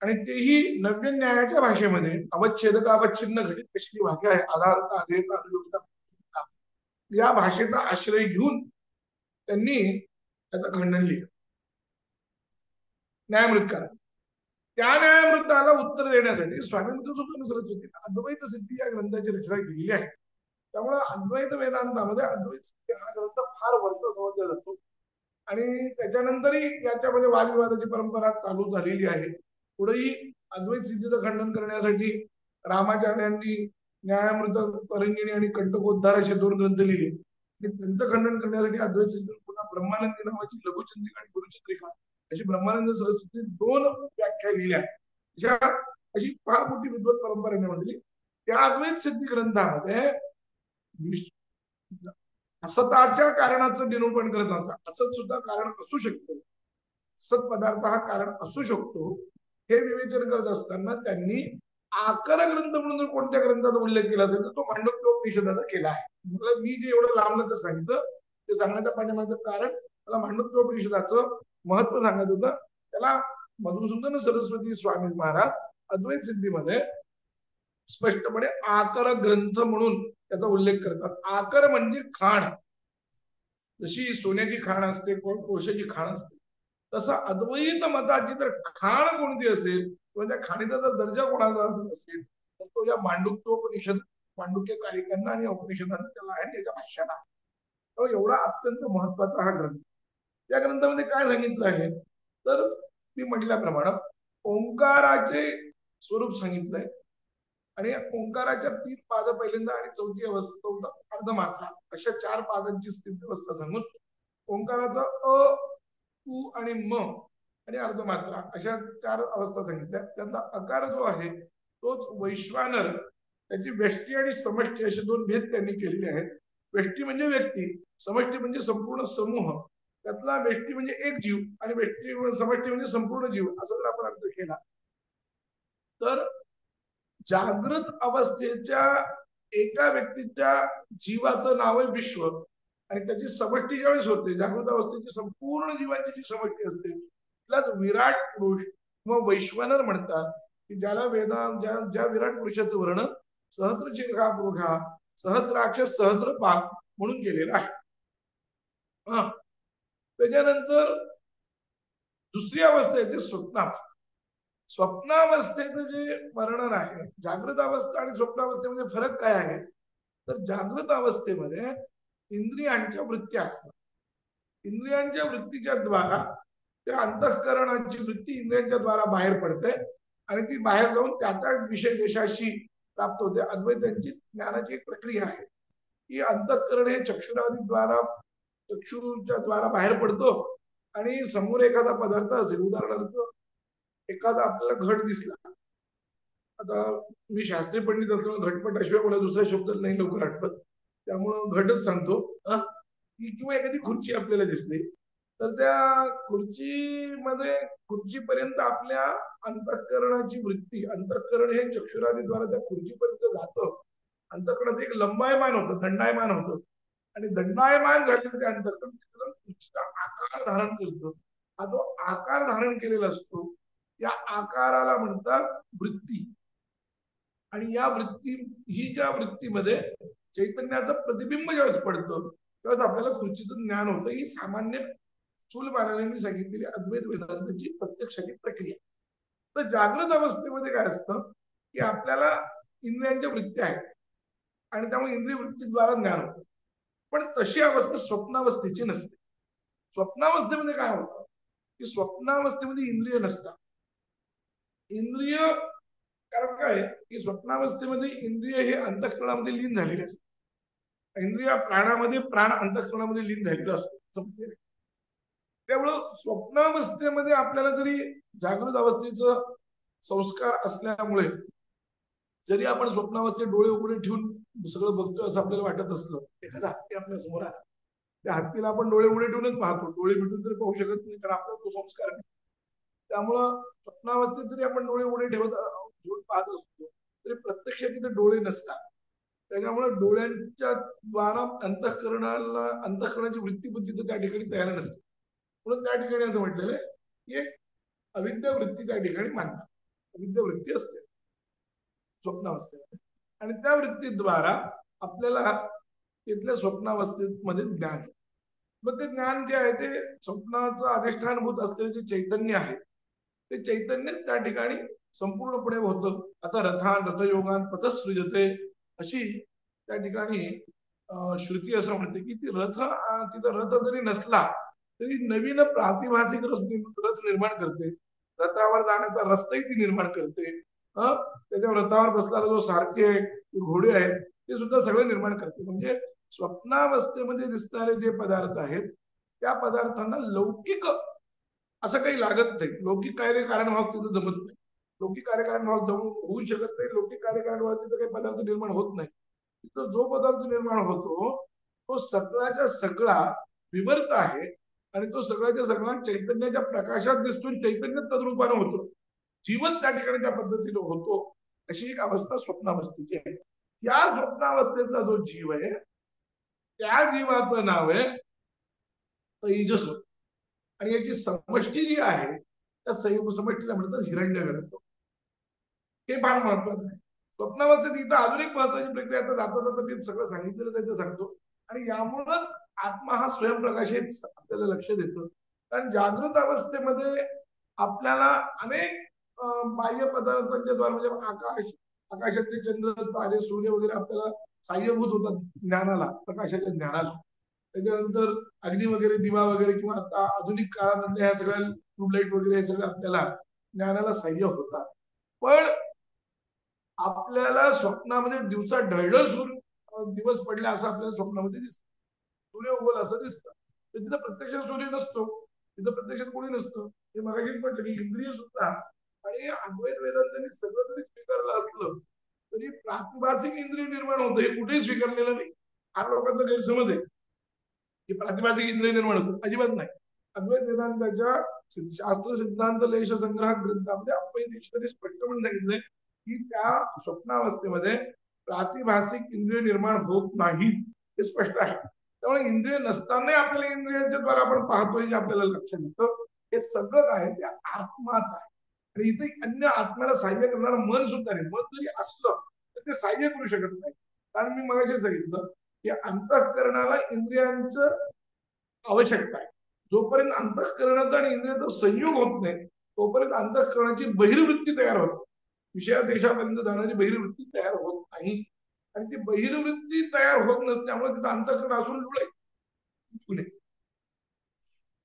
आणि तेही नव्य न्यायाच्या भाषेमध्ये अवच्छेदक अवच्छिन्न घटित कशी भाषा आहे आधारता अधेयता अनुयोगिता या भाषेचा आश्रय घेऊन त्यांनी त्याचं खंडन लिहिलं न्यायमृतकारांनी. त्या न्यायमृताला उत्तर देण्यासाठी स्वामी मधुसूदन सरस्वतीने अद्वैत सिद्धी या ग्रंथाची रचना केलेली आहे. त्यामुळे अद्वैत वेदांतामध्ये अद्वैत सिद्धी हा ग्रंथ फार वर्ष समजला जातो आणि त्याच्यानंतरही याच्यामध्ये वादविवादाची परंपरा चालू झालेली आहे. पुढेही अद्वैत सिद्धीचं खंडन करण्यासाठी रामाचार्यांनी न्यायामृत तरंगिणी आणि कंटकोद्धार असे 2 ग्रंथ लिहिले. त्यांचं खंडन करण्यासाठी अद्वैत सिद्धी पुन्हा ब्रह्मानंदी नावाची लघुचंद्रिका आणि गुरुचंद्रिका अशी ब्रह्मानंद सरस्वती 2 व्याख्या लिहिल्या. अशी फार मोठी विद्वत परंपरा निर्माण. त्या अद्वैत सिद्धी ग्रंथामध्ये असताच्या कारणाचं निरूपण करत असतात. असत सुद्धा कारण असू शकतो, सत पदार्थ हा कारण असू शकतो हे विवेचन करत असताना त्यांनी आकर ग्रंथ म्हणून कोणत्या ग्रंथाचा उल्लेख केला असेल तर तो मांडव्योपनिषदाचा केला आहे. मला मी जे एवढं लांबलं सांगितलं ते सांगण्याच्या पाठीमागचं कारण मला मांडव्योपनिषदाचं महत्व सांगत होतं. त्याला मधुसूदन सरस्वती स्वामी महाराज अद्वैत सिद्धीमध्ये स्पष्टपणे आकर ग्रंथ म्हणून त्याचा उल्लेख करतात. आकर म्हणजे खाण, जशी सोन्याची खाण असते, कोळशाची खाण असते, तसं अद्वैत मताची जर खाण कोणती असेल किंवा त्या खाणीचा जर दर्जा कोणाचा असेल तर तो या मांडुक्योपनिषद मांडुक्य कालिकांना आणि उपनिषदांना त्याला आहे त्याच्या भाष्याला. तो एवढा अत्यंत महत्वाचा हा ग्रंथ. या ग्रंथामध्ये काय सांगितलं आहे तर मी म्हटल्याप्रमाणे ओंकाराचे स्वरूप सांगितलंय आणि ओंकाराच्या 3 पाद पहिल्यांदा आणि चौथी अवस्था अर्धमात्रा अशा 4 पादांची स्थिती अवस्था सांगून ओंकाराचा अ, उ आणि म आणि अर्धमात्रा अशा 4 अवस्था सांगितल्या. त्यातला अकार जो आहे तोच वैश्वानर, त्याची व्यष्टी आणि समष्टी असे 2 भेद त्यांनी केलेले आहेत. व्यष्टी म्हणजे व्यक्ती, समष्टी म्हणजे संपूर्ण समूह. त्यातला व्यष्टी म्हणजे एक जीव आणि समष्टी म्हणजे संपूर्ण जीव असं जर आपण अर्थ केला तर जागृत अवस्थेच्या एका व्यक्तीच्या जीवाचं नाव आहे विश्व आणि त्याची समष्टी ज्यावेळेस होते जागृत अवस्थेची संपूर्ण जीवाची जी समष्टी असते तिलाच विराट पुरुष किंवा वैश्वानर म्हणतात. की ज्याला ज्या विराट पुरुषाचं वर्णन सहस्रशिखा पुरुषा सहस्राक्ष सहस्रपाक म्हणून केलेलं आहे. त्याच्यानंतर दुसरी अवस्था येते स्वप्नावस्था. स्वप्नावस्थेचं जे वर्णन आहे, जागृत अवस्था आणि स्वप्नावस्थेमध्ये फरक काय आहे तर जागृत अवस्थेमध्ये इंद्रियांच्या वृत्ती असतात. इंद्रियांच्या वृत्तीच्या द्वारा त्या अंतःकरणाची वृत्ती इंद्रियांच्या द्वारा बाहेर पडते आणि ती बाहेर जाऊन त्या विषय देशाशी प्राप्त होते. अद्वैतांची ज्ञानाची एक प्रक्रिया आहे की अंतःकरण हे चक्षुच्या द्वारा बाहेर पडतो आणि समोर एखादा पदार्थ असेल, उदाहरणार्थ एखादा आपल्याला घट दिसला. आता मी शास्त्री पंडित असल्यामुळे घटपट अशिवाय मला दुसरा शब्द नाही लवकर आठवत, त्यामुळं घटच सांगतो. किंवा एखादी खुर्ची आपल्याला दिसली तर त्या खुर्चीपर्यंत आपल्या अंतःकरणाची वृत्ती, अंतःकरण हे चक्षुरादीद्वारा त्या खुर्चीपर्यंत जातं. अंतःकरणात एक लंबायमान होतं, दंडायमान होतं आणि दंडायमान झालेलं त्या अंतःकरण खुर्चीचा आकार धारण करतो. हा जो आकार धारण केलेला असतो या आकाराला म्हणतात वृत्ती. आणि या ज्या वृत्तीमध्ये चैतन्याचं प्रतिबिंब ज्यावेळेस पडतं त्यावेळेस आपल्याला खुर्चीचं ज्ञान होतं. ही सामान्य स्थूल मानवांनी सांगितलेली अद्वैत वेदांताची प्रत्यक्षाची प्रक्रिया. तर जागृत अवस्थेमध्ये काय असतं की आपल्याला इंद्रियांच्या वृत्ती आहेत आणि त्यामुळे इंद्रिय वृत्तीद्वारा ज्ञान होतं. पण तशी अवस्था स्वप्नावस्थेची नसते. स्वप्नावस्थेमध्ये काय होतं की स्वप्नावस्थेमध्ये इंद्रिय नसतात. इंद्रिय कारण काय की स्वप्नावस्थेमध्ये इंद्रिय हे अंतःकरणामध्ये लीन झालेले असतात. इंद्रिय प्राणामध्ये, प्राण अंतःकरणामध्ये लीन झालेला असतो. त्यामुळं स्वप्नावस्थेमध्ये आपल्याला जरी जागृत अवस्थेचं संस्कार असल्यामुळे जरी आपण स्वप्नावस्थेत डोळे उघडे ठेवून सगळं बघतोय असं आपल्याला वाटत असलं, एखादा हत्ती आपल्या समोर आहे, त्या हत्तीला आपण डोळे उघडे ठेवूनच पाहतो, डोळे मिटून तरी पाहू शकत नाही कारण आपला तो संस्कार नाही. त्यामुळं स्वप्नावस्थेत जरी आपण डोळे उघडे ठेवून पाहत असतो तरी प्रत्यक्ष तिथे डोळे नसतात. त्याच्यामुळे डोळ्यांच्या द्वारा अंतःकरणाची वृत्ती पण तिथं त्या ठिकाणी तयार नसते. म्हणून त्या ठिकाणी असं म्हटलेलं आहे ही एक अविद्या वृत्ती त्या ठिकाणी मानतात. अविद्या वृत्ती असते स्वप्नावस्थेमध्ये, आणि त्या वृत्तीद्वारा आपल्याला तिथल्या स्वप्नावस्थेमध्ये ज्ञान आहे. मग ते ज्ञान जे आहे ते स्वप्नाचं अधिष्ठानभूत असलेले जे चैतन्य आहे ते चैतन्यच त्या ठिकाणी संपूर्णपणे होतं. आता रथान रथयोगान पथसृजते अशी त्या ठिकाणी श्रुती असं म्हणते की ती तिथं रथ जरी नसला तरी नवीन प्रातिभासिक रथ निर्माण करते. रथावर जाण्याचा रस्ताही ती निर्माण करते. त्याच्यावर रथावर बसणारा जो सारथी आहे, घोडे आहेत, ते सुद्धा सगळं निर्माण करते. म्हणजे स्वप्नावस्थेमध्ये दिसणारे जे पदार्थ आहेत त्या पदार्थांना लौकिक असं काही लागत नाही. लौकिक कार्यकारण भाव तिथं जमत नाही. लौकिक कार्यकारण भाव होऊ शकत नाही. लौकिक कार्यकारण भाव तिथं काही पदार्थ निर्माण होत नाही. तिथं जो पदार्थ निर्माण होतो तो सगळ्याच्या सगळा विवर्त आहे, आणि तो सगळ्याच्या सगळा चैतन्याच्या प्रकाशात दिसतो, चैतन्य तद्रूपानं होतो. जीवन त्या ठिकाणी त्या पद्धतीने होतो. अशी एक अवस्था स्वप्नावस्थेची आहे. या स्वप्नावस्थेचा जो जीव आहे त्या जीवाचं नाव आहे तेजस, आणि याची समष्टी जी आहे त्या समष्टीला म्हणतात हिरण्यगर्भ. हे फार महत्वाचं आहे. स्वप्नावस्थेत इथं अजून एक महत्वाची प्रक्रिया, आता जाता जाता मी सगळं सांगितलेलं त्याचं सांगतो, आणि यामुळंच आत्मा हा स्वयंप्रकाशित आपल्याला लक्ष देतो. कारण जागृत अवस्थेमध्ये आपल्याला अनेक बाह्य पदार्थांच्या द्वारे, म्हणजे आकाशातले चंद्र तारे सूर्य वगैरे आपल्याला साह्यभूत होतात ज्ञानाला, प्रकाशाच्या ज्ञानाला. त्याच्यानंतर अग्नी वगैरे, दिवा वगैरे, किंवा आता आधुनिक काळात ह्या सगळ्या ट्यूबलाईट वगैरे हे सगळं आपल्याला ज्ञानाला साह्य होतात. पण आपल्याला स्वप्नामध्ये दिवसा ढळढळ दिवस पडला असं आपल्याला स्वप्नामध्ये दिसतं, सूर्य उगवला असं दिसतं. तर तिथं प्रत्यक्ष सूर्य नसतो, तिथं प्रत्यक्षात कोणी नसतं. हे मगाशी म्हटलं की इंद्रिय सुद्धा, आणि अद्वैत वेदांतांनी सगळं जरी स्वीकारलं असलं तरी प्रातिभासिक इंद्रिय निर्माण होतं हे कुठेही स्वीकारलेलं नाही. फार लोकांचा गैरसमज आहे की प्रातिभासिक इंद्रिय निर्माण होतं. अजिबात नाही. अद्वैत वेदांताच्या शास्त्र सिद्धांत लेश संग्रह ग्रंथामध्ये आपण स्पष्टपणे सांगितलंय की त्या स्वप्नावस्थेमध्ये प्रातिभासिक इंद्रिय निर्माण होत नाहीत, हे स्पष्ट आहे. त्यामुळे इंद्रिय नसतानाही आपल्याला इंद्रियांच्या द्वारा आपण पाहतोय जे आपल्याला लक्षात येतं, हे सगळं काय ते आत्माच आहे. आणि इथे अन्य आत्म्याला साह्य करणारं मन सुद्धा नाही. मन जरी असलं तर ते साह्य करू शकत नाही. कारण मी मगाशी सांगितलं की अंतःकरणाला इंद्रियांचं आवश्यकता आहे. जोपर्यंत अंतःकरणाचा आणि इंद्रियाचा संयोग होत नाही तोपर्यंत अंतःकरणाची बहिर्वृत्ती तयार होत, विषयादेशापर्यंत जाणारी बहिर्वृत्ती तयार होत नाही. आणि ती बहिर्वृत्ती तयार होत नसल्यामुळे तिथं अंतःकरण असून डुळे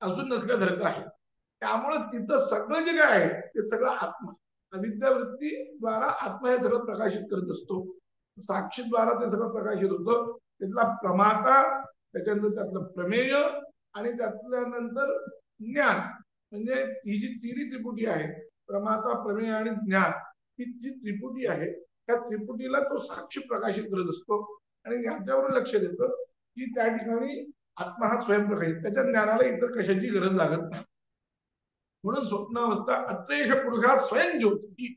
अजून नसल्यासारखं आहे. त्यामुळे तिथं सगळं जे काय आहे ते सगळं आत्मा, अविद्यावृत्तीद्वारा आत्मा हे सगळं प्रकाशित करत असतो. साक्षीद्वारा ते सगळं प्रकाशित होतं. तिथला प्रमाता, त्याच्यानंतर त्यातलं प्रमेय, आणि त्यातल्यानंतर ज्ञान, म्हणजे ही जी तिन्ही त्रिपुटी आहे, प्रमाता, प्रमेय आणि ज्ञान, ही जी त्रिपुटी आहे त्या त्रिपुटीला तो साक्षी प्रकाशित करत असतो. आणि याच्यावर लक्ष देतं की त्या ठिकाणी आत्मा हा स्वयंप्रकाशित, त्याच्या ज्ञानाला इतर कशाची गरज लागत नाही. म्हणून स्वप्नावस्था अत्रैष पुरुषा स्वयं ज्योती,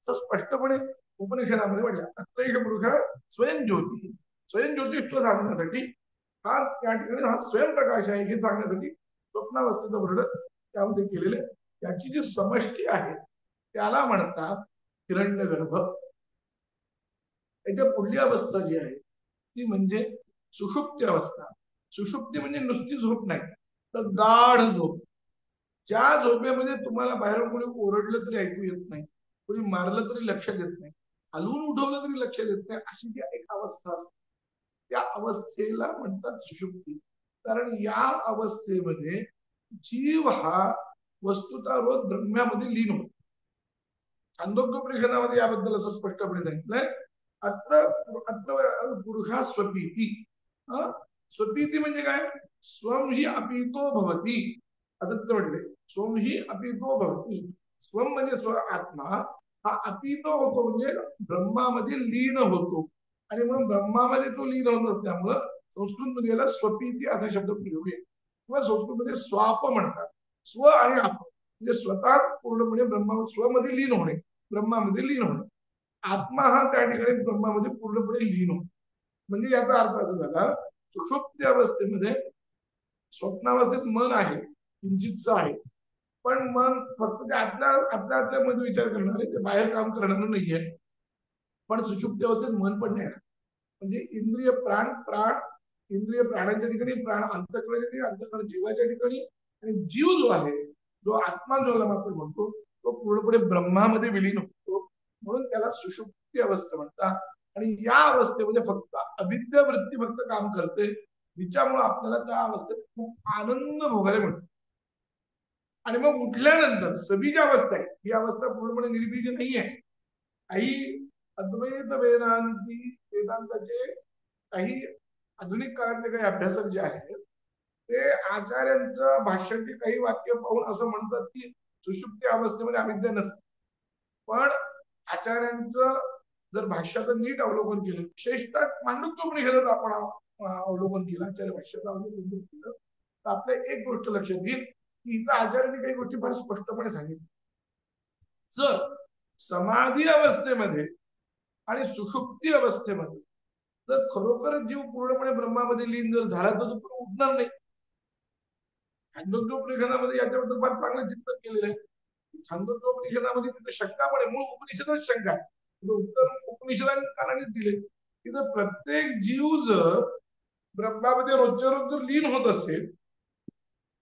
असं स्पष्टपणे उपनिषदामध्ये म्हटलं. अत्रैष पुरुषा स्वयं ज्योती, स्वयं ज्योतिष्व सांगण्यासाठी हा त्या ठिकाणी हा स्वयंप्रकाश आहे हे सांगण्यासाठी स्वप्नावस्थेचं वर्णन त्यामध्ये केलेलं आहे. त्याची जी समष्टी आहे त्याला म्हणतात हिरण्यगर्भ. याच्या पुढली अवस्था जी आहे ती म्हणजे सुषुप्ती अवस्था. सुषुप्ती म्हणजे नुसती झोप नाही, तर गाढ झोप. ज्या झोपेमध्ये तुम्हाला बाहेरून कोणी ओरडलं तरी ऐकू येत नाही, कोणी मारलं तरी लक्षात येत नाही, हलवून उठवलं तरी लक्षात येत नाही, अशी जी एक अवस्था असते त्या अवस्थेला म्हणतात सुषुप्ती. कारण या अवस्थेमध्ये जीव हा वस्तुतः रोज ब्रह्म्यामध्ये लीन होतो. छांदोग्योपनिषदामध्ये याबद्दल असं स्पष्टपणे सांगितलंय, अत्र पुरुषा स्वपीती. स्वपीती म्हणजे काय? स्वम ही अपितो भवती. आता ते म्हटले स्वम ही अपितो भवती. स्वम म्हणजे स्व आत्मा हा अपितो होतो, म्हणजे ब्रह्मामध्ये लीन होतो. आणि म्हणून ब्रह्मामध्ये तो लीन होत असल्यामुळं संस्कृतमध्ये याला स्वपीती असा शब्द प्रयोग आहे, किंवा संस्कृतमध्ये स्वाप म्हणतात. स्व आणि आप म्हणजे स्वतः पूर्णपणे ब्रह्मा स्वमध्ये लीन होणे, ब्रह्मामध्ये लीन होणे. आत्मा हा त्या ठिकाणी ब्रह्मामध्ये पूर्णपणे लीन होतो. म्हणजे याचा अर्थ असा झाला, सुषुप्ती अवस्थेमध्ये स्वप्नावस्थेत मन आहे, किंचितच आहे, पण मन फक्त ते आपल्या मध्ये विचार करणार आहे, ते बाहेर काम करणार नाहीये. पण सुषुप्ती अवस्थेत मन पण नाही, म्हणजे इंद्रिय इंद्रिय प्राणांच्या ठिकाणी, प्राण अंतःकरणाच्या ठिकाणी, अंतःकरण जीवाच्या ठिकाणी, आणि जीव जो आहे, जो आत्मा जो आपण म्हणतो, तो पूर्णपणे ब्रह्मामध्ये विलीन होतो. म्हणून त्याला सुषुप्ती अवस्था म्हणतात. आणि या अवस्थेमध्ये फक्त अविद्या वृत्ती फक्त काम करते, जिच्यामुळे आपल्याला त्या अवस्थेत खूप आनंद भोगायला मिळतो. आणि मग उठल्यानंतर सबीज अवस्था आहे, ही अवस्था पूर्णपणे निर्बीज नाही आहे. काही अद्वैत वेदांताचे काही आधुनिक काळातले काही अभ्यासक जे आहेत, ते आचार्यांचं भाष्याची काही वाक्य पाहून असं म्हणतात की सुषुप्ती अवस्थेमध्ये अविद्या नसते. पण आचार्यांचं जर भाष्याचं नीट अवलोकन केलं, विशेषतः मांडुक्योपनिषदात आपण अवलोकन केलं, आचार्य भाष्याचं अवलोकन केलं, तर आपल्या एक गोष्ट लक्षात येईल की इथं आचार्यांनी काही गोष्टी फार स्पष्टपणे सांगितल्या. जर समाधी अवस्थेमध्ये आणि सुषुप्ती अवस्थेमध्ये जर खरोखर जीव पूर्णपणे ब्रह्मामध्ये लीन जर झाला तर तो पुढे उठणार नाही. छांदोग्योपनिषदामध्ये याच्याबद्दल फार चांगलं चिंतन केलेलं आहे. छांदोग्योपनिषदामध्ये तिथे शंका पण आहे, मूळ उपनिषदच शंका आहे, उत्तर उपनिषदांनीच दिले. तिथं प्रत्येक जीव जर ब्रह्मामध्ये रोजच्या रोज जर लीन होत असेल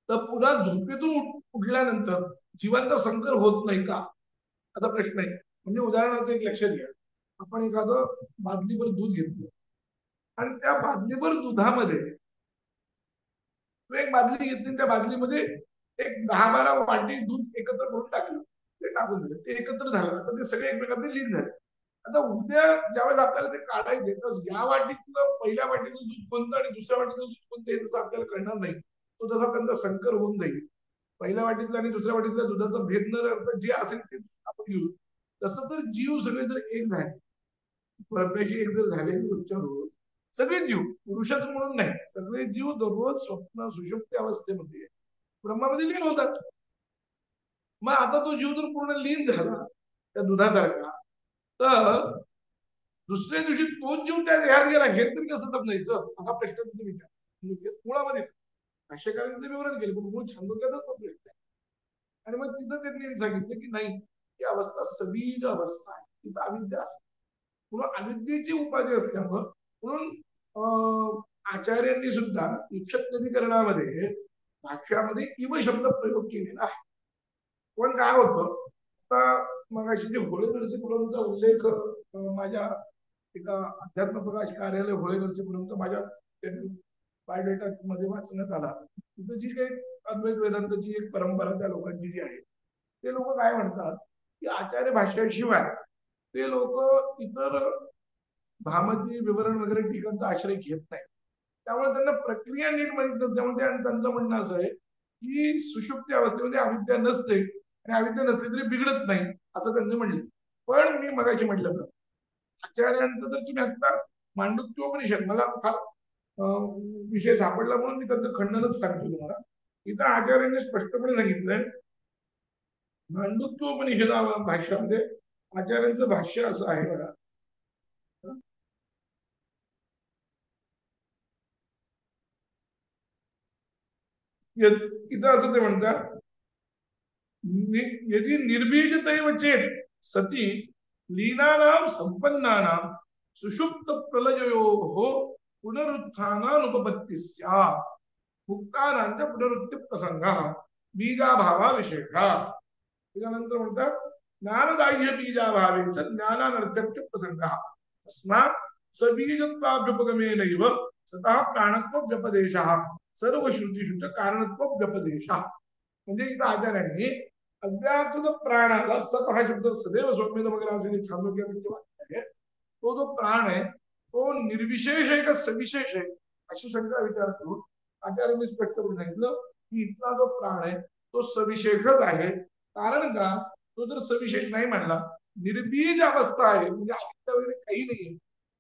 तर पुन्हा झोपेतून उठल्यानंतर जीवांचा संकर होत नाही का, असा प्रश्न आहे. म्हणजे उदाहरणार्थ एक लक्षात घ्या, आपण एखादं बादलीभर दूध घेतलं आणि त्या बादलीभर दुधामध्ये एक बादली घेतली, त्या बादलीमध्ये एक 10-12 वाटी दूध एकत्र करून टाकलं, ते टाकून दिलं, ते एकत्र झालं. आता ते सगळे एकमेकांमध्ये लीन झाले. आता उद्या ज्यावेळेस आपल्याला ते काढायचे तर या वाटीतलं पहिल्या वाटीचं दूध कोणतं आणि दुसऱ्या वाटीचं दूध कोणतं हे तसं आपल्याला कळणार नाही. तो जसा त्यांचा संकर होऊन जाईल, पहिल्या वाटीतलं आणि दुसऱ्या वाटीतल्या दुधाचा भेद न करता जे असेल ते आपण घेऊ. तसं तर जीव सगळे जर एक झाले, परमेशी एक जर झाले रोजच्या रोज, सगळे जीव पुरुषात म्हणून नाही, सगळे जीव दररोज स्वप्न सुषुप्ती अवस्थेमध्ये ब्रह्मामध्ये लीन होतात. मग आता तो जीव जर पूर्ण लीन झाला त्या दुधासारखा, तर दुसऱ्या दिवशी तोच जीव त्या ह्यात गेला, हे तरी कसं समजायचं, हा प्रश्न तुम्ही विचार. मुळामध्ये भाष्यकारांचं विवरण केलं, पण मूळ छांदोग्याचाच तो प्रश्न आहे. आणि मग तिथं त्यांनी सांगितलं की नाही, ही अवस्था सबीज अवस्था आहे, तिथं अविद्या असते. पुन्हा अविद्येची उपाधी असल्यामुळं म्हणून आचार्यांनी सुद्धा विक्षिप्तधिकरणामध्ये भाष्यामध्ये इव शब्द प्रयोग केलेला आहे. पण काय होतं, आता मग अशी जे होळे नरसीपुरमचा उल्लेख माझ्या एका अध्यात्म प्रकाश कार्यालय होळे नरसीपुरमचा माझ्या बायोडेटा मध्ये वाचण्यात आला. तिथं जी काही अद्वैत वेदांताची एक परंपरा त्या लोकांची जी आहे, ते लोक काय म्हणतात की आचार्य भाष्याशिवाय ते लोक इतर भामती विवरण वगैरे टीकांचा आश्रय घेत नाही. त्यामुळे त्यांना प्रक्रिया नीट माहित नसते. त्यामुळे त्यांचं म्हणणं असं आहे की सुषुप्ती अवस्थेमध्ये अविद्या नसते आणि अविद्या नसली तरी बिघडत नाही, असं त्यांनी म्हणले. पण मी मगाशी म्हटलं तर आचार्यांचं जर तुम्ही आता मांडुक्योपनिषद, मला फार विषय सापडला म्हणून मी त्यांचं खंडनच सांगतो तुम्हाला. इथं आचार्यांनी स्पष्टपणे सांगितलंय, मांडुक्योपनिषदा भाष्यामध्ये आचार्यांचं भाष्य असं आहे बघा. इथं असं ते म्हणतात, यदि निर्बीजतैव चेत सती लीनानां संपन्नानां सुषुप्त प्रलयोः पुनरुत्थानानुपपत्ति स्यात् मुक्तानांच्या पुनरुत्ती प्रसंगः बीजाभावाविषयः. त्यानंतर म्हणतात ज्ञानदाह्य बीजाभावेच ज्ञानानर्थ्य प्रसंगः अस्मात् सबीजत्वाभ्युपगमेनैव सतः प्राणत्व व्यपदेशः सर्व श्रुतीशुद्ध कारणत्व व्यपदेशः. म्हणजे इथं आचार्यांनी अज्ञात प्राणाला सत हा शब्द सदैव सौम्यता वगैरे असे छांदोग्याचे वाक्य आहे, तो जो प्राण आहे तो निर्विशेष आहे का सविशेष आहे अशी शंका विचार करून आचार्यांनी स्पष्ट करून सांगितलं की इथला जो प्राण आहे तो सविशेषच आहे. कारण का, तो जर सविशेष नाही म्हणला, निर्बीज अवस्था आहे, म्हणजे अविद्या वगैरे काही नाही,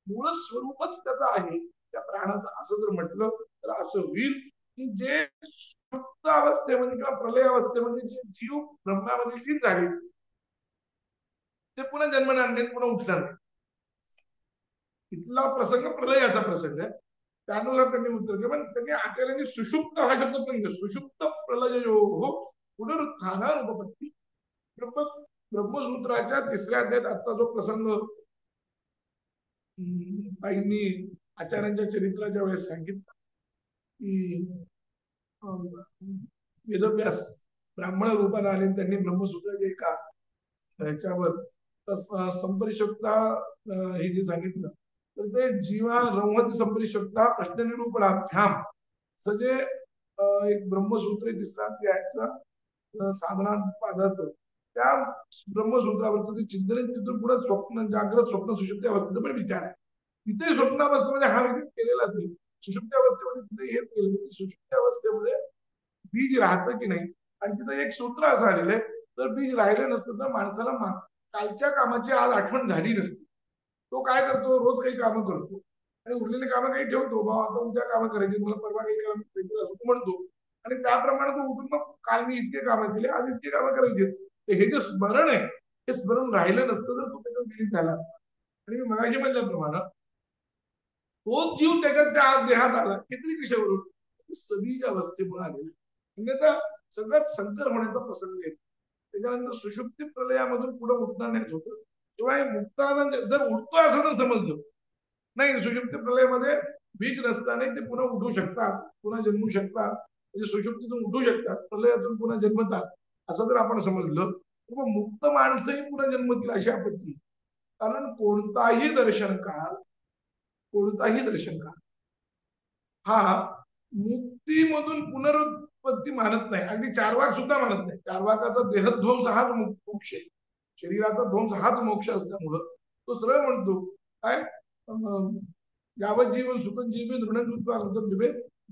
मूळ स्वरूपच त्याचं आहे त्या प्राणाचं, असं जर म्हटलं तर असं होईल की जे सुप्त अवस्थेमध्ये किंवा प्रलय अवस्थेमध्ये जे जीव ब्रह्मामध्ये लीन झाले ते पुन्हा जन्मणार नाही, पुन्हा उठणार नाही. इथला प्रसंग प्रलयाचा प्रसंग आहे, त्यानुसार त्यांनी उत्तर दिलं. पण त्यांनी आचार्यांनी सुषुप्त हा शब्द पण, सुषुप्त प्रलयो पुनरुत्थानानुपपत्ती. ब्रह्मसूत्राच्या 3ऱ्या अध्यायात आता जो प्रसंग ताईंनी आचार्यांच्या चरित्राच्या वेळेस सांगितलं की वेदव्यास ब्राह्मण रूपाने आले, त्यांनी ब्रह्मसूत्राच्या एका ह्याच्यावर संपरिशोक्ता हे जे सांगितलं, तर ते जीवा रंहती संपरिशोक्ता प्रश्न निरूपणाभ्याम असं जे एक ब्रह्मसूत्र 3रा अध्यायाचा साधनापादाचं त्या ब्रह्मसूत्रावरचं ते चिंतन, तिथून पुढे स्वप्न, जागृत, स्वप्न, सुषुप्ती अवस्थेचा पण विचार आहे. तिथे स्वप्नावस्थेमध्ये हा विचार केलेला नाही, सुषुप्ती अवस्थेमध्ये तिथे हे केलं की सुषुप्ती अवस्थेमध्ये बीज राहतं की नाही. आणि तिथं एक सूत्र असं आलेलं आहे, तर बीज राहिलं नसतं तर माणसाला कालच्या कामाची आज आठवण झाली नसती. तो काय करतो, रोज काही कामं करतो आणि उरलेले कामं काही ठेवतो, बाबा आता उद्या कामं करायची, मला परवा काही काम करायची असं म्हणतो, आणि त्याप्रमाणे तो उठून मग काल मी इतके कामं केले, आज इतके कामं करायचे. हे जे स्मरण आहे, हे स्मरण राहिलं नसतं तर तो त्याच्यात विलीन झाला असता. आणि मी मगाशी म्हणल्याप्रमाणे तोच जीव त्याच्यात त्या देहात आला किती विषयावरून सबीज अवस्थेमुळे आलेला, म्हणजे आता सगळ्यात संकर होण्याचा प्रसंग येतो. त्याच्यानंतर सुषुप्ती प्रलयामधून पुढे उठणार नाही होतं, तेव्हा हे मुक्तानंद जर उठतोय असं तर समजलं नाही. सुषुप्ती प्रलयामध्ये बीज नसताना ते पुन्हा उठू शकतात, पुन्हा जन्मू शकतात, म्हणजे सुषुप्तीतून उठू शकतात, प्रलयातून पुन्हा जन्मतात असं जर आपण समजलं तर मग मुक्त माणसंही पुन्हा जन्मतील अशी आपत्ती. कारण कोणताही दर्शन काळ हा मुक्तीमधून पुनरुत्पत्ती मानत नाही. अगदी चार्वाक सुद्धा मानत नाही. चार्वाकाचा देहध्वंस हाच मोक्ष आहे, शरीराचा ध्वंस हाच मोक्ष असल्यामुळं तो सरळ म्हणतो काय, यावत जीवन सुखन जीवन ऋणकृत्वा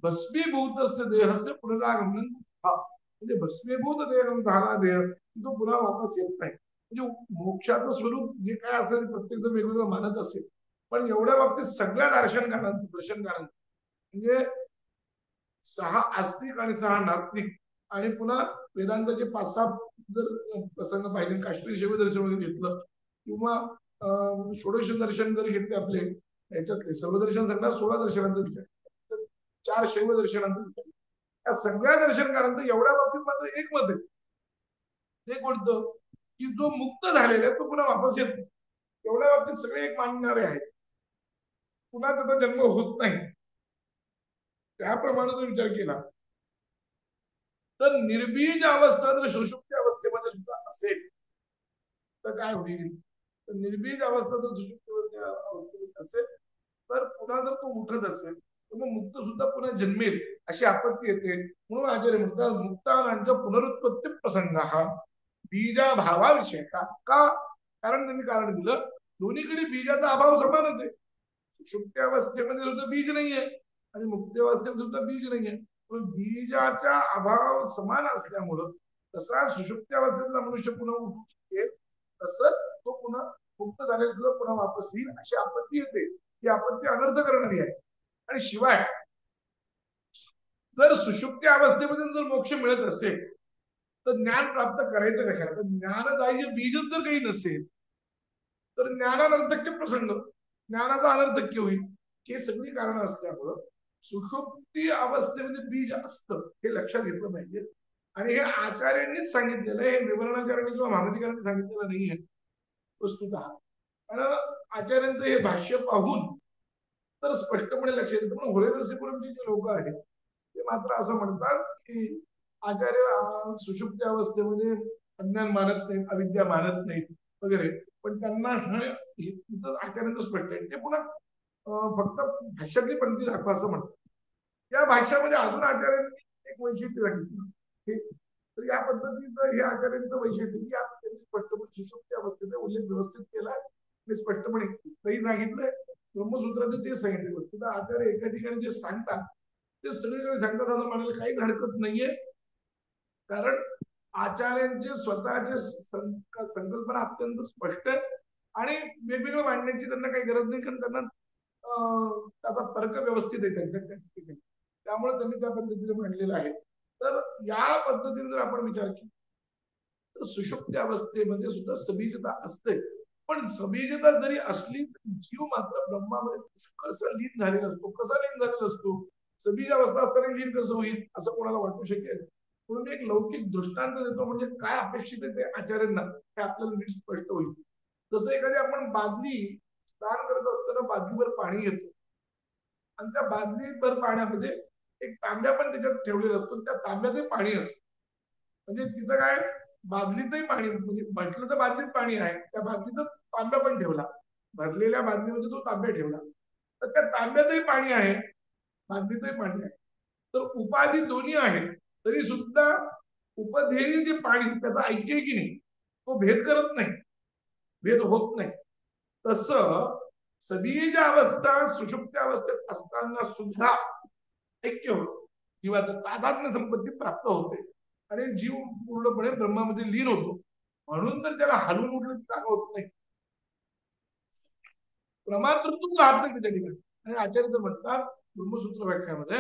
भस्मीभूत देहस्य पुनरागमन. म्हणजे भस्मीभूत देह झाला देह, तो पुन्हा वापस येत नाही. म्हणजे मोक्षाचं स्वरूप जे काय असेल प्रत्येक जण वेगवेगळं मानत असेल, पण एवढ्या बाबतीत सगळ्या दर्शनकारांचं म्हणजे 6 आस्तिक आणि 6 नास्तिक आणि पुन्हा वेदांताचे 5-6 जर प्रसंग पाहिले, काश्मीर शैवदर्शन वगैरे घेतलं किंवा षोडश दर्शन जर घेतले आपले याच्यातले सर्वदर्शन सगळ्या 16 दर्शनांचा विचार, तर 4 शैवदर्शनांचा विचार, या सगळ्या दर्शनकारांचं एवढ्या बाबतीत मात्र एक मत आहे. ते कोणतं की जो मुक्त झालेला आहे तो पुन्हा वापस येत नाही. एवढ्या बाबतीत सगळे एक मानणारे आहेत, पुन्हा त्याचा जन्म होत नाही. त्याप्रमाणे जर विचार केला तर निर्बीज अवस्था जर सुषुप्ती अवस्थेमध्ये सुद्धा असेल तर काय होईल, तर निर्बीज अवस्था जर सुषुप्ती अवस्थेमध्ये असेल तर पुन्हा जर तो उठत असेल तर मग मुक्त सुद्धा पुन्हा जन्मेल अशी आपत्ती येते. म्हणून आचार्य म्हणतात मुक्तानांच्या पुनरुत्पत्ती प्रसंग हा बीजाभावाविषयी का, कारण त्यांनी कारण दिलं दोन्हीकडे बीजाचा अभाव समानच आहे. सुषुप्ती अवस्थेमध्ये सुद्धा बीज नाहीये आणि मुक्ती अवस्थेत सुद्धा बीज नाहीये, पण बीजाचा अभाव समान असल्यामुळं तसा सुषुप्ती अवस्थेतला मनुष्य पुन्हा उठू शकेल, तसंच तो पुन्हा मुक्त झालेला सुद्धा पुन्हा वापस येईल अशी आपत्ती येते. ही आपत्ती अनर्थ करणारी आहे. आणि शिवाय जर सुषुप्ती अवस्थेमध्ये जर मोक्ष मिळत असेल तर ज्ञान प्राप्त करायचं कशाला, तर ज्ञानदायी बीजच जर काही नसेल तर ज्ञानानर्थक्य प्रसंग, ज्ञानाचा अनर्थक्य होईल. हे सगळी कारण असल्यामुळं सुषुप्ती अवस्थेमध्ये बीज असतं हे लक्षात घेतलं पाहिजे. आणि हे आचार्यांनीच सांगितलेलं आहे, हे विवरणाचार्यांनी किंवा महामतीकारांनी सांगितलेलं नाहीये वस्तुतः. कारण आचार्यांचं हे भाष्य पाहून तर स्पष्टपणे लक्षात येतं. पण होळेरसिपुरमचे जे लोक आहेत ते मात्र असं म्हणतात की आचार्य सुषुप्ती अवस्थेमध्ये अज्ञान मानत नाहीत, अविद्या मानत नाहीत वगैरे, पण त्यांना आचार्यांचं स्पष्ट आहे. ते पुन्हा फक्त भाष्यातली पंक्ती दाखवा असं म्हणतात. या भाष्यामध्ये अजून आचार्यांनी एक वैशिष्ट्य सांगितलं, तर या पद्धतीचं हे आचार्यांचं वैशिष्ट्य की त्यांनी स्पष्टपणे सुषुप्ती अवस्थेचा उल्लेख व्यवस्थित केलाय. मी स्पष्टपणे काही सांगितलंय, ब्रह्मसूत्राचे तेच सांगितले. वस्तुतः आचार्य एका ठिकाणी जे सांगतात ते सगळीकडे सांगतात असं म्हणायला काहीच हरकत नाहीये. कारण आचार्यांचे स्वतःचे संकल्पना अत्यंत स्पष्ट आहे आणि वेगवेगळं मांडण्याची त्यांना काही गरज नाही, कारण त्यांना त्याचा तर्क व्यवस्थित आहे त्यांच्या ठिकाणी, त्यामुळे त्यांनी त्या पद्धतीने मांडलेलं आहे. तर या पद्धतीने जर आपण विचार केला तर सुषुप्ती अवस्थेमध्ये सुद्धा सबीजता असते. पण सबीजता जरी असली तरी जीव मात्र ब्रह्मामध्ये कसा लीन झालेला असतो. कसा लीन झालेला असतो, सबीज अवस्था असताना लीन कसं होईल असं कोणाला वाटू शकेल. म्हणून एक लौकिक दृष्टांत देतो, म्हणजे काय अपेक्षित आहे ते आचार्यांना हे आपल्याला नीट स्पष्ट होईल. जसं एखादी आपण बादली स्नान करत असताना बादलीवर पाणी घेतो आणि त्या बादलीभर पाण्यामध्ये एक तांब्या पण त्याच्यात ठेवलेला असतो, त्या तांब्यातही पाणी असतं. म्हणजे तिथं काय, बादलीतही पाणी, म्हणजे म्हटलं तर बादलीत पाणी आहे, त्या बादलीतच तांब्या पण ठेवला, भरलेल्या बादलीमध्ये तो तांब्या ठेवला, तर त्या तांब्यातही पाणी आहे, बादलीतही पाणी आहे. तर उपाधी दोन्ही आहेत, तरी सुद्धा उपध्येय जे पाणी त्याचा ऐक्य की नाही, तो भेद करत नाही, भेद होत नाही. तसं सगळी ज्या अवस्था सुषुप्त अवस्थेत असताना सुद्धा ऐक्य होत, जीवाचं तादात्म्य संपत्ती प्राप्त होते आणि जीव पूर्णपणे ब्रह्मामध्ये लीन होतो. म्हणून तर त्याला हलवून उठलं जागा होत नाही, प्रमातृत्व राहत नाही त्या ठिकाणी. आणि आचार्य तर म्हणतात ब्रह्मसूत्र व्याख्यामध्ये,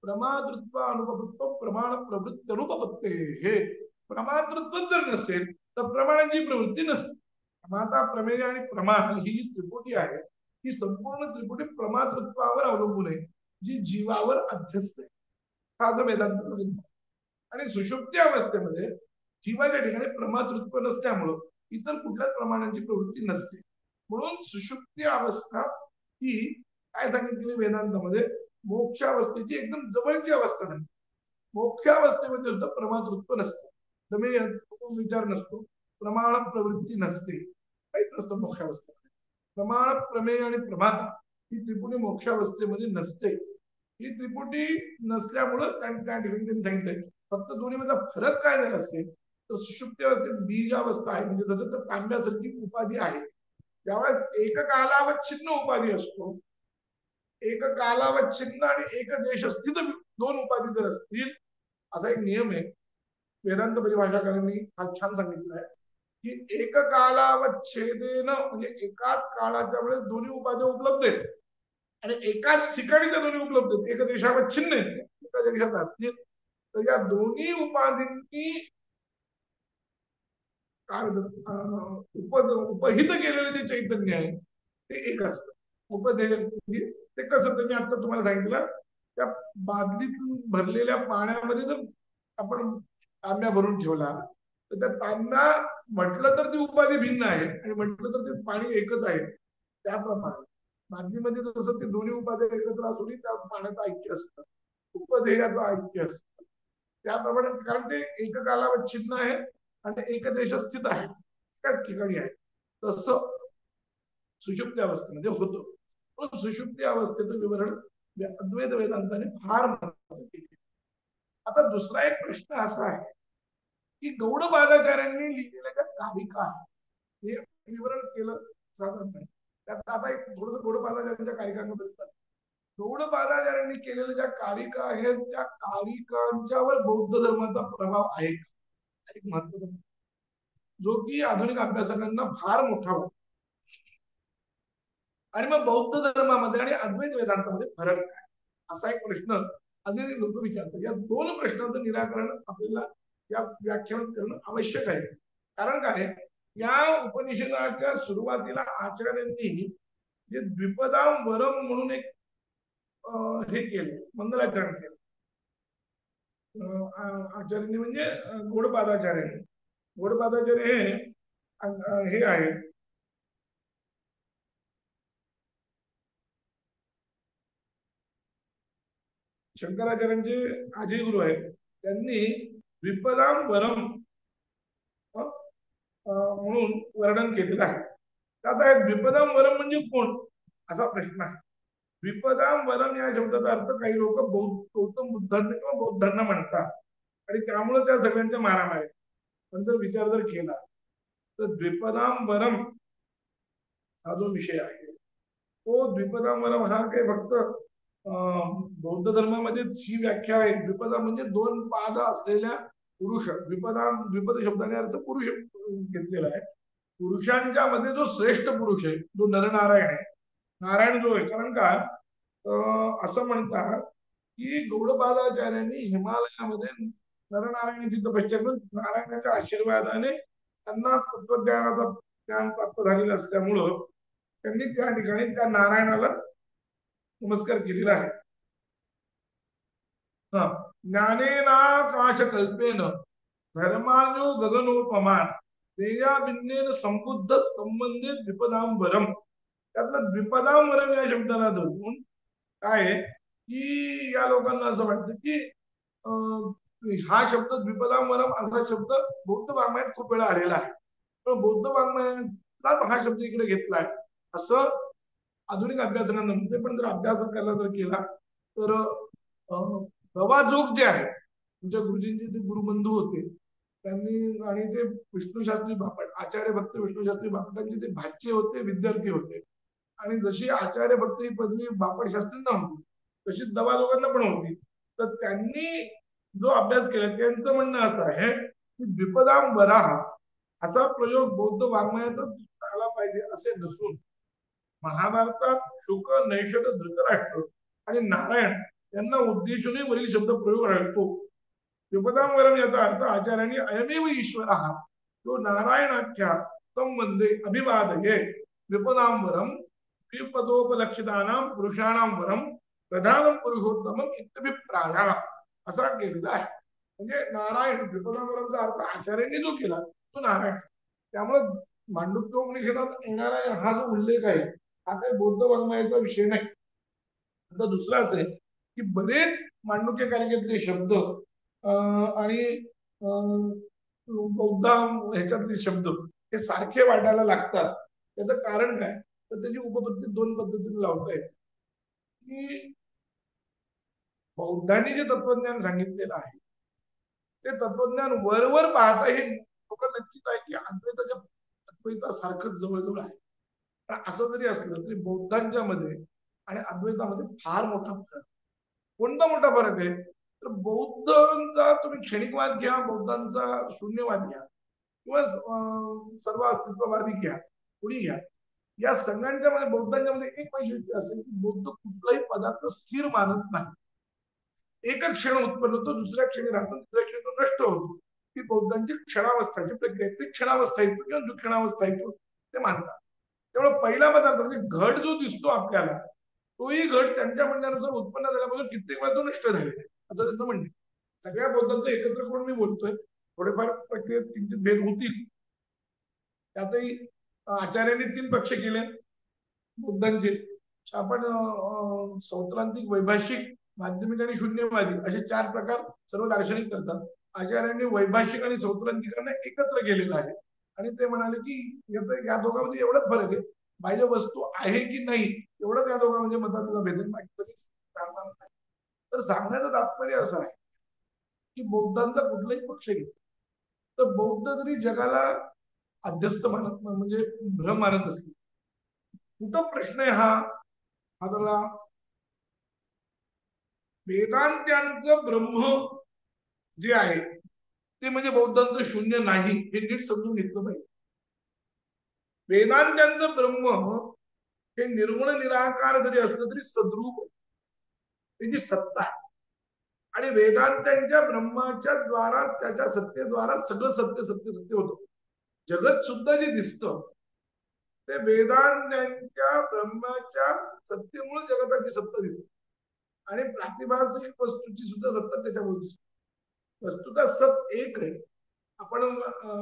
प्रमातृत्व अनुपत्व प्रमाण प्रवृत्ती अनुपत्ते, हे प्रमातृत्व जर नसेल तर प्रमाणांची प्रवृत्ती नसते. प्रमाता, प्रमेय आणि प्रमाण ही जी त्रिपुटी आहे, ही संपूर्ण त्रिपुटी प्रमातृत्वावर अवलंबून आहे, जी जीवावर अध्यस्त आहे. हा जो वेदांत सिद्ध. आणि सुषुप्ती अवस्थेमध्ये जीवाच्या ठिकाणी प्रमातृत्व नसल्यामुळं इतर कुठल्याच प्रमाणांची प्रवृत्ती नसते. म्हणून सुषुप्ती अवस्था ही काय सांगितलेली वेदांतामध्ये, मोक्ष अवस्थेची एकदम जवळची अवस्था नाही. मोक्ष अवस्थेमध्ये सुद्धा प्रमातृत्व नसतं, प्रमेय विचार नसतो, प्रमाण प्रवृत्ती नसते, काहीच नसतं मोक्षावस्थेमध्ये. प्रमाण, प्रमेय आणि प्रमाता ही त्रिपुटी मोक्षावस्थेमध्ये नसते. ही त्रिपुटी नसल्यामुळं त्या ठिकाणी त्यांनी सांगितलंय. फक्त दोन्हीमध्ये फरक काय झाला असेल तर सुषुप्ती अवस्थेत बीज अवस्था आहे, म्हणजे सतत तांब्यासारखी उपाधी आहे. त्यावेळेस एक कालावच्छिन्न उपाधी असतो, एक कालावच्छिन्न आणि एक देशस्थित दोन उपाधी जर असतील, असा एक नियम आहे. वेदांत परिभाषाकारांनी हा छान सांगितलं आहे की एक कालावच्छेदेन, म्हणजे एकाच काळाच्या वेळेस दोन्ही उपाध्या उपलब्ध आहेत आणि एकाच ठिकाणी त्या दोन्ही उपलब्ध आहेत, एक देशावच्छिन्न आहेत, एका देशात असतील, तर या दोन्ही उपाधींनी काय उपहित केलेलं जे चैतन्य आहे ते एक असतं. उपदेय ते कसं, तर मी आता तुम्हाला सांगितलं, त्या बादलीत भरलेल्या पाण्यामध्ये जर आपण तांब्या भरून ठेवला तर त्या तांब्या म्हटलं तर ती उपाधी भिन्न आहे आणि म्हटलं तर ते पाणी एकच आहे. त्याप्रमाणे बादलीमध्ये जसं ते दोन्ही उपाध्या एकत्र असूनही त्या पाण्याचं ऐक्य असतं, उपदेयाचं ऐक्य असतं. त्याप्रमाणे, कारण ते एक कालावच्छिन्न आहे आणि एक देशस्थित आहे, त्याच ठिकाणी आहे. तसं सुषुप्ती अवस्थेमध्ये होतं. पण सुषुप्ती अवस्थेचं विवरण अद्वैत वेदांताने फार महत्वाचं केलं. आता दुसरा एक प्रश्न असा आहे की गौडपादाचार्यांनी लिहिलेल्या ज्या कारिका हे विवरण केलं साधारण नाही. त्यात आता एक थोडस गौडपादाचार्यांच्या कारिकांबद्दल, गौडपादाचार्यांनी केलेल्या ज्या कारिका आहेत त्या कारिकांच्यावर बौद्ध धर्माचा प्रभाव आहे, एक महत्वाचा, जो की आधुनिक अभ्यासकांना फार मोठा वाटतो. आणि मग बौद्ध धर्मामध्ये आणि अद्वैत वेदांतामध्ये फरक काय, असा एक प्रश्न अनेक लोक विचारतात. या दोन प्रश्नांचं निराकरण आपल्याला या व्याख्यानात करणं आवश्यक आहे. कारण काय, या उपनिषदाच्या सुरुवातीला आचार्यांनी जे द्विपदाम वरम म्हणून एक हे केलं, मंगलाचरण केलं. आचार्यांनी म्हणजे गौडपादाचार्यांनी. गौडपादाचार्य हे आहेत शंकराचार्यांचे आजी गुरु आहेत. त्यांनी द्विपदाम वरम म्हणून वर्णन केलेलं आहे. आता हे द्विपदाम वरम म्हणजे कोण, असा प्रश्न आहे. द्विपदाम वरम या शब्दाचा अर्थ काही लोक गौतम बुद्धांना किंवा बौद्धांना म्हणतात आणि त्यामुळे त्या सगळ्यांच्या मारामारी. पण जर विचार जर केला तर द्विपदाम वरम हा जो विषय आहे तो द्विपदाम वरम हा काही फक्त बौद्ध धर्मामध्ये ही व्याख्या आहे. द्विपदा म्हणजे दोन पाद असलेल्या पुरुष. द्विपद शब्दाने अर्थ पुरुष घेतलेला आहे. पुरुषांच्या मध्ये जो श्रेष्ठ पुरुष आहे जो नरनारायण आहे, नारायण जो आहे. कारण का असं म्हणतात की गौडपादाचार्यांनी हिमालयामध्ये नरनारायणाची तपस्या करून नारायणाच्या आशीर्वादाने त्यांना तत्वज्ञानाचा ज्ञान प्राप्त झालेलं असल्यामुळं त्यांनी त्या ठिकाणी त्या नारायणाला नमस्कार केलेला आहे. हा, ज्ञानेनाकाश कल्पेन धर्मान्यो गगनोपमान तेजा बिन्नेन संबुद्ध संबंधित द्विपदांबरम. त्यातलं द्विपदांबरम या शब्दाला धरून काय आहे की या लोकांना असं वाटतं की हा शब्द द्विपदांबरम असा शब्द बौद्ध वाङ्मयात खूप वेळा आलेला आहे, पण बौद्ध वाङ्मयात हा शब्द इकडे घेतलाय असं आधुनिक अभ्यासकांना म्हणते. पण जर अभ्यास करायला जर केला तर प्रवाजोग जे आहे तुमच्या गुरुजींचे ते गुरुबंधू होते त्यांनी, आणि ते विष्णूशास्त्री बापट आचार्य भक्त विष्णूशास्त्री बापटांचे ते भाचे होते, विद्यार्थी होते. आणि जशी आचार्य भक्त ही पदवी बापट शास्त्रींना होती तशी दवा लोकांना पण होती. तर त्यांनी जो अभ्यास केला त्यांचं म्हणणं असं आहे की द्विपदांबरा असा प्रयोग बौद्ध वाङ्मयातच झाला पाहिजे असे नसून महाभारतात शुक, नैषध, धृतराष्ट्र आणि नारायण यांना उद्देशूनही वरील शब्द प्रयोग आढळतो. द्विपदांबरम याचा अर्थ आचार्यांनी अयमेव ईश्वर जो नारायणाख्या संबंधे अभिवादये द्विपदांबरम द्विपदोपलक्षितानां पुरुषाणां वरम प्रधानम पुरुषोत्तमम इत्यभिप्राय असा केलेला आहे. म्हणजे नारायण द्विपदांबरमचा अर्थ आचार्यांनी जो केला तो नारायण. त्यामुळे मांडुक्योपनिषदात येणारा हा जो उल्लेख आहे हा काही बौद्ध वाङ्मयाचा विषय नाही. आता दुसरा असं आहे की बरेच मांडुक्य कालिकेतले शब्द आणि बौद्ध ह्याच्यातले शब्द हे सारखे वाटायला लागतात. त्याचं कारण काय तर त्याची उपपत्ती दोन पद्धतीने लावता येते की बौद्धांनी जे तत्वज्ञान सांगितलेलं आहे ते तत्वज्ञान वरवर पाहता हे लोक नक्कीच आहे की अद्वैतासारखंच जवळजवळ आहे. पण असं जरी असलं तरी बौद्धांच्या मध्ये आणि अद्वैतामध्ये फार मोठा फरक. कोणता मोठा फरक आहे तर बौद्धांचा तुम्ही क्षणिकवाद घ्या, बौद्धांचा शून्यवाद घ्या किंवा सर्व अस्तित्ववादी घ्या, कुणी घ्या, या सगळ्यांच्या मध्ये बौद्धांच्या मध्ये एक वैशिष्ट्य असेल की बौद्ध कुठलाही पदार्थ स्थिर मानत नाही. एकच क्षण उत्पन्न होतो, दुसऱ्या क्षणी राहतो, दुसऱ्या क्षणी तो नष्ट होतो. ती बौद्धांची क्षणावस्थाची प्रक्रिया, ती क्षणावस्था येतो किंवा दुःक्षणावस्था येतो ते मानतात. त्यामुळे पहिला पदार्थ म्हणजे घट जो दिसतो आपल्याला तोही घट त्यांच्या म्हणण्यानुसार उत्पन्न झाल्यापासून कित्येक वेळा तो नष्ट झालेला आहे असं त्यांचं म्हणणे. सगळ्या बौद्धांचं एकत्र करून मी बोलतोय, थोडेफार प्रक्रियेत किंचित भेद होतील. त्यातही आचार्यांनी 3 पक्ष केले बुद्धांचे. आपण सौत्रांतिक, वैभाषिक, माध्यमिक आणि शून्यवादी असे 4 प्रकार सर्व दार्शनिक करतात. आचार्यांनी वैभाषिक आणि सौत्रांतिकांना एकत्र केलेलं आहे आणि ते म्हणाले की या दोघांमध्ये एवढाच फरक आहे, बाह्य वस्तू आहे की नाही एवढंच या दोघांमध्ये मताचा भेद आहे. तर सांगण्याचं तात्पर्य असं आहे की बौद्धांचा कुठलाही पक्ष घेतला तर बौद्ध जरी जगाला अध्यस्त मानत म्हणजे भ्रम मानत असले, कुठं प्रश्न आहे हा सगळा वेदांत्यांचं ब्रह्म जे आहे ते म्हणजे बौद्धांचं शून्य नाही हे नीट समजून घेतलं पाहिजे. वेदांत्यांचं ब्रह्म हे निर्गुण निराकार जरी असलं तरी सद्रूप त्याची सत्ता आहे आणि वेदांत्यांच्या ब्रह्माच्या द्वारा त्याच्या सत्तेद्वारा सगळं सत्य सत्य सत्य होतं. जगत सुद्धा जे दिसतं ते वेदांत्यांच्या ब्रह्माच्या सत्तेमुळे जगताची सत्ता दिसते आणि प्रातिभासिक वस्तूची सुद्धा सत्ता त्याच्यामुळे दिसते. वस्तुतः सत एक आहे. आपण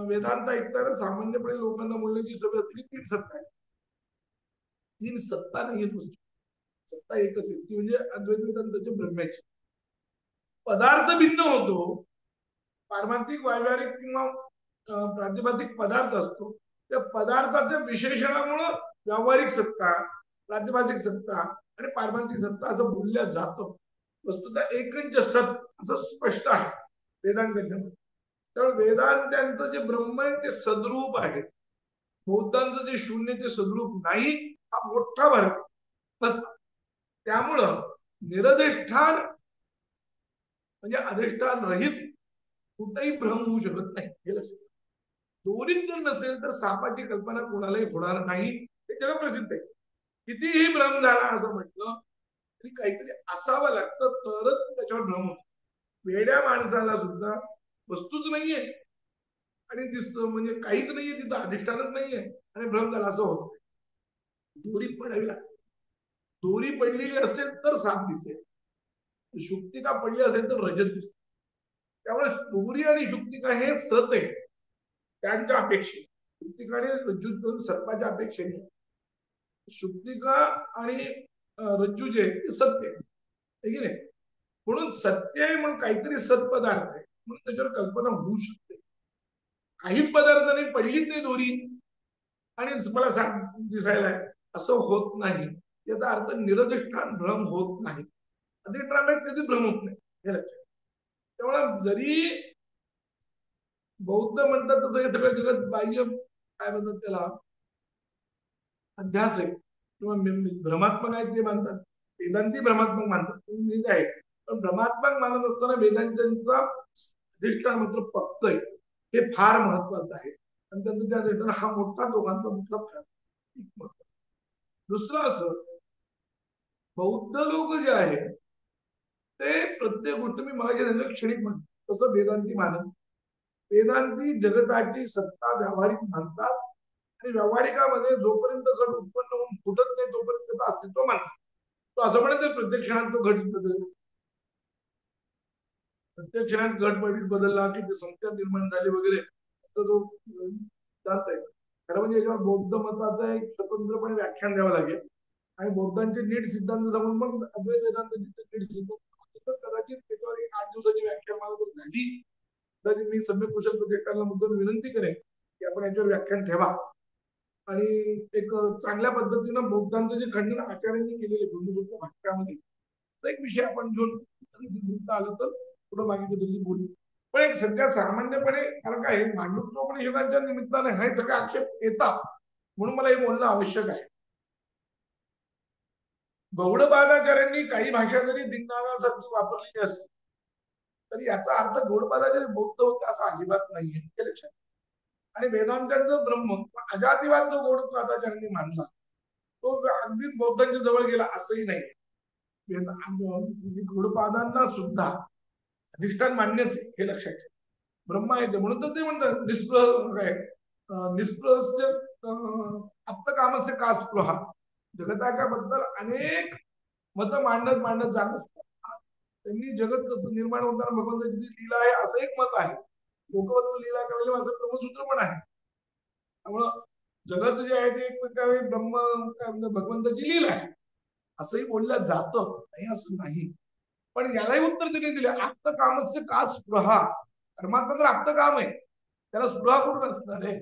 वेदांत ऐकताना सामान्यपणे लोकांना बोलण्याची सवय असते की 3 सत्ता आहे. 3 सत्ता नाही आहेत वस्तू, सत्ता एकच आहे ती म्हणजे अद्वैत वेदांताच्या ब्रह्माची. पदार्थ भिन्न होतो, पारमार्थिक, व्यावहारिक किंवा प्रातिभासिक पदार्थ असतो. त्या पदार्थाच्या विशेषणामुळे व्यावहारिक सत्ता, प्रातिभासिक सत्ता आणि पारमार्थिक सत्ता असं बोललं जातं. वस्तुतः एकंच सत असं स्पष्ट आहे वेदांतांच्या. त्यामुळे वेदांतांचं जे ब्रह्म आहे ते सद्रूप आहे, बौद्धांचं जे शून्य ते सद्रूप नाही, हा मोठा फरक. त्यामुळं निरधिष्ठान म्हणजे अधिष्ठान रहित कुठेही भ्रम होऊ शकत नाही हे लक्षात. दोरीत जर नसेल तर सापाची कल्पना कोणालाही होणार नाही हे जगप्रसिद्ध आहे. कितीही भ्रम झाला असं म्हटलं तरी काहीतरी असावं लागतं तरच त्याच्यावर भ्रम होतो. वेड्या माणसाला सुद्धा वस्तूच नाहीये आणि दिसतं म्हणजे काहीच नाहीये, तिथं अधिष्ठानच नाहीये आणि भ्रम झाला असं होत. दोरी पडावी लागते. दोरी पडलेली असेल तर साप दिसेल. शुक्तिका पडली असेल तर रजत दिसते. त्यामुळे तुरी आणि शुक्तिका हे सत आहे त्यांच्या अपेक्षेने. शुक्तिका आणि रज्जू सर्पाच्या अपेक्षेने. शुक्तिका आणि रज्जू जे ते सत्य आहे की नाही. म्हणून सत्य आहे म्हणून काहीतरी सत्पदार्थ आहे म्हणून त्याच्यावर कल्पना होऊ शकते. काहीच पदार्थ नाही, पडलीच नाही दोरी आणि मला दिसायला असं होत नाही. याचा अर्थ निरधिष्ठान भ्रम होत नाही. अधिष्ठानात कधी भ्रम होत नाही हे लक्षात. त्यामुळे जरी बौद्ध म्हणतात तसं हे सगळं जगत बाह्य काय म्हणतात त्याला अध्यास आहे किंवा भ्रमात्मक आहे ते मानतात. वेदांती भ्रमात्मक मानतात आहे. पण भ्रमात्मक मानत असताना वेदांतांचा अधिष्ठान मात्र पक्क आहे. हे फार महत्वाचं आहे आणि त्यांचं त्या दृष्टीने हा मोठा दोघांचा मोठा फरक. दुसरं असं बौद्ध लोक जे आहे ते प्रत्येक गोष्ट मी माझ्या क्षणिक म्हणतो तसं वेदांती मानत. वेदांती जगताची सत्ता व्यावहारिक मानतात आणि व्यावहारिकामध्ये जोपर्यंत घट उत्पन्न होऊन फुटत नाही तोपर्यंत त्याचं अस्तित्व मानतात. तो असं म्हणत प्रत्येक क्षणात तो घट बदल, प्रत्येक क्षणात घट बदलला की ते संख्या निर्माण झाली वगैरे तर तो जात आहे. खरं म्हणजे याच्यावर बौद्ध मताचं एक स्वतंत्रपणे व्याख्यान द्यावं लागेल आणि बौद्धांचे नीट सिद्धांत समजून मग अद्वैत वेदांताचे नीट सिद्धांत कदाचित त्याच्यावर एक 8 दिवसाची व्याख्यान मला जर झाली तर मी सम्यक कुशल प्रोजेक्टाला मुद्दाम विनंती करेन की आपण याच्यावर व्याख्यान ठेवा आणि एक चांगल्या पद्धतीनं बौद्धांचं जे खंडन आचार्यांनी केलेले ब्रह्मसूत्र भाष्यामध्ये एक विषय आपण घेऊन आलं तर पुढे मागे बोलू. पण एक सध्या सामान्यपणे कारण काय मांडुक्योपनिषदांच्या निमित्ताने हे सगळे आक्षेप येतात म्हणून मला हे बोलणं आवश्यक आहे. गौडपादाचार्यांनी काही भाषा जरी दिग्नागासारखी वापरलेली असेल तरी याचा अर्थ गौडपादाचार्य बौद्ध होते असं अजिबात नाहीये हे लक्षात. आणि वेदांतांचं ब्रह्म अजातिवाद जो गौडपादाचार्यांनी मानला तो अगदीच बौद्धांच्या जवळ गेला असंही नाही. गौडपादांना सुद्धा अधिष्ठान मान्यच आहे हे लक्षात ठेवा. ब्रह्म आहे म्हणून तर ते म्हणतात निष्प्रहस्य आप्तकामस्य का स्पृहा. जगताच्या बद्दल अनेक मत मांडत जात असतात. त्यांनी जगत निर्माण होताना भगवंताची लीला आहे असं एक मत आहे. लोकवत्व लीला कळले असं ब्रह्मसूत्र पण आहे. त्यामुळं जगत जे आहे ते एक प्रकारे ब्रह्म भगवंताची लीला आहे असंही बोललं जातं नाही असं नाही. पण यालाही उत्तर त्यांनी दिले आप्तकामस्य का स्पृहा. परमात्मा तर आप्तकाम आहे त्याला स्पृहा कुठून असणार आहे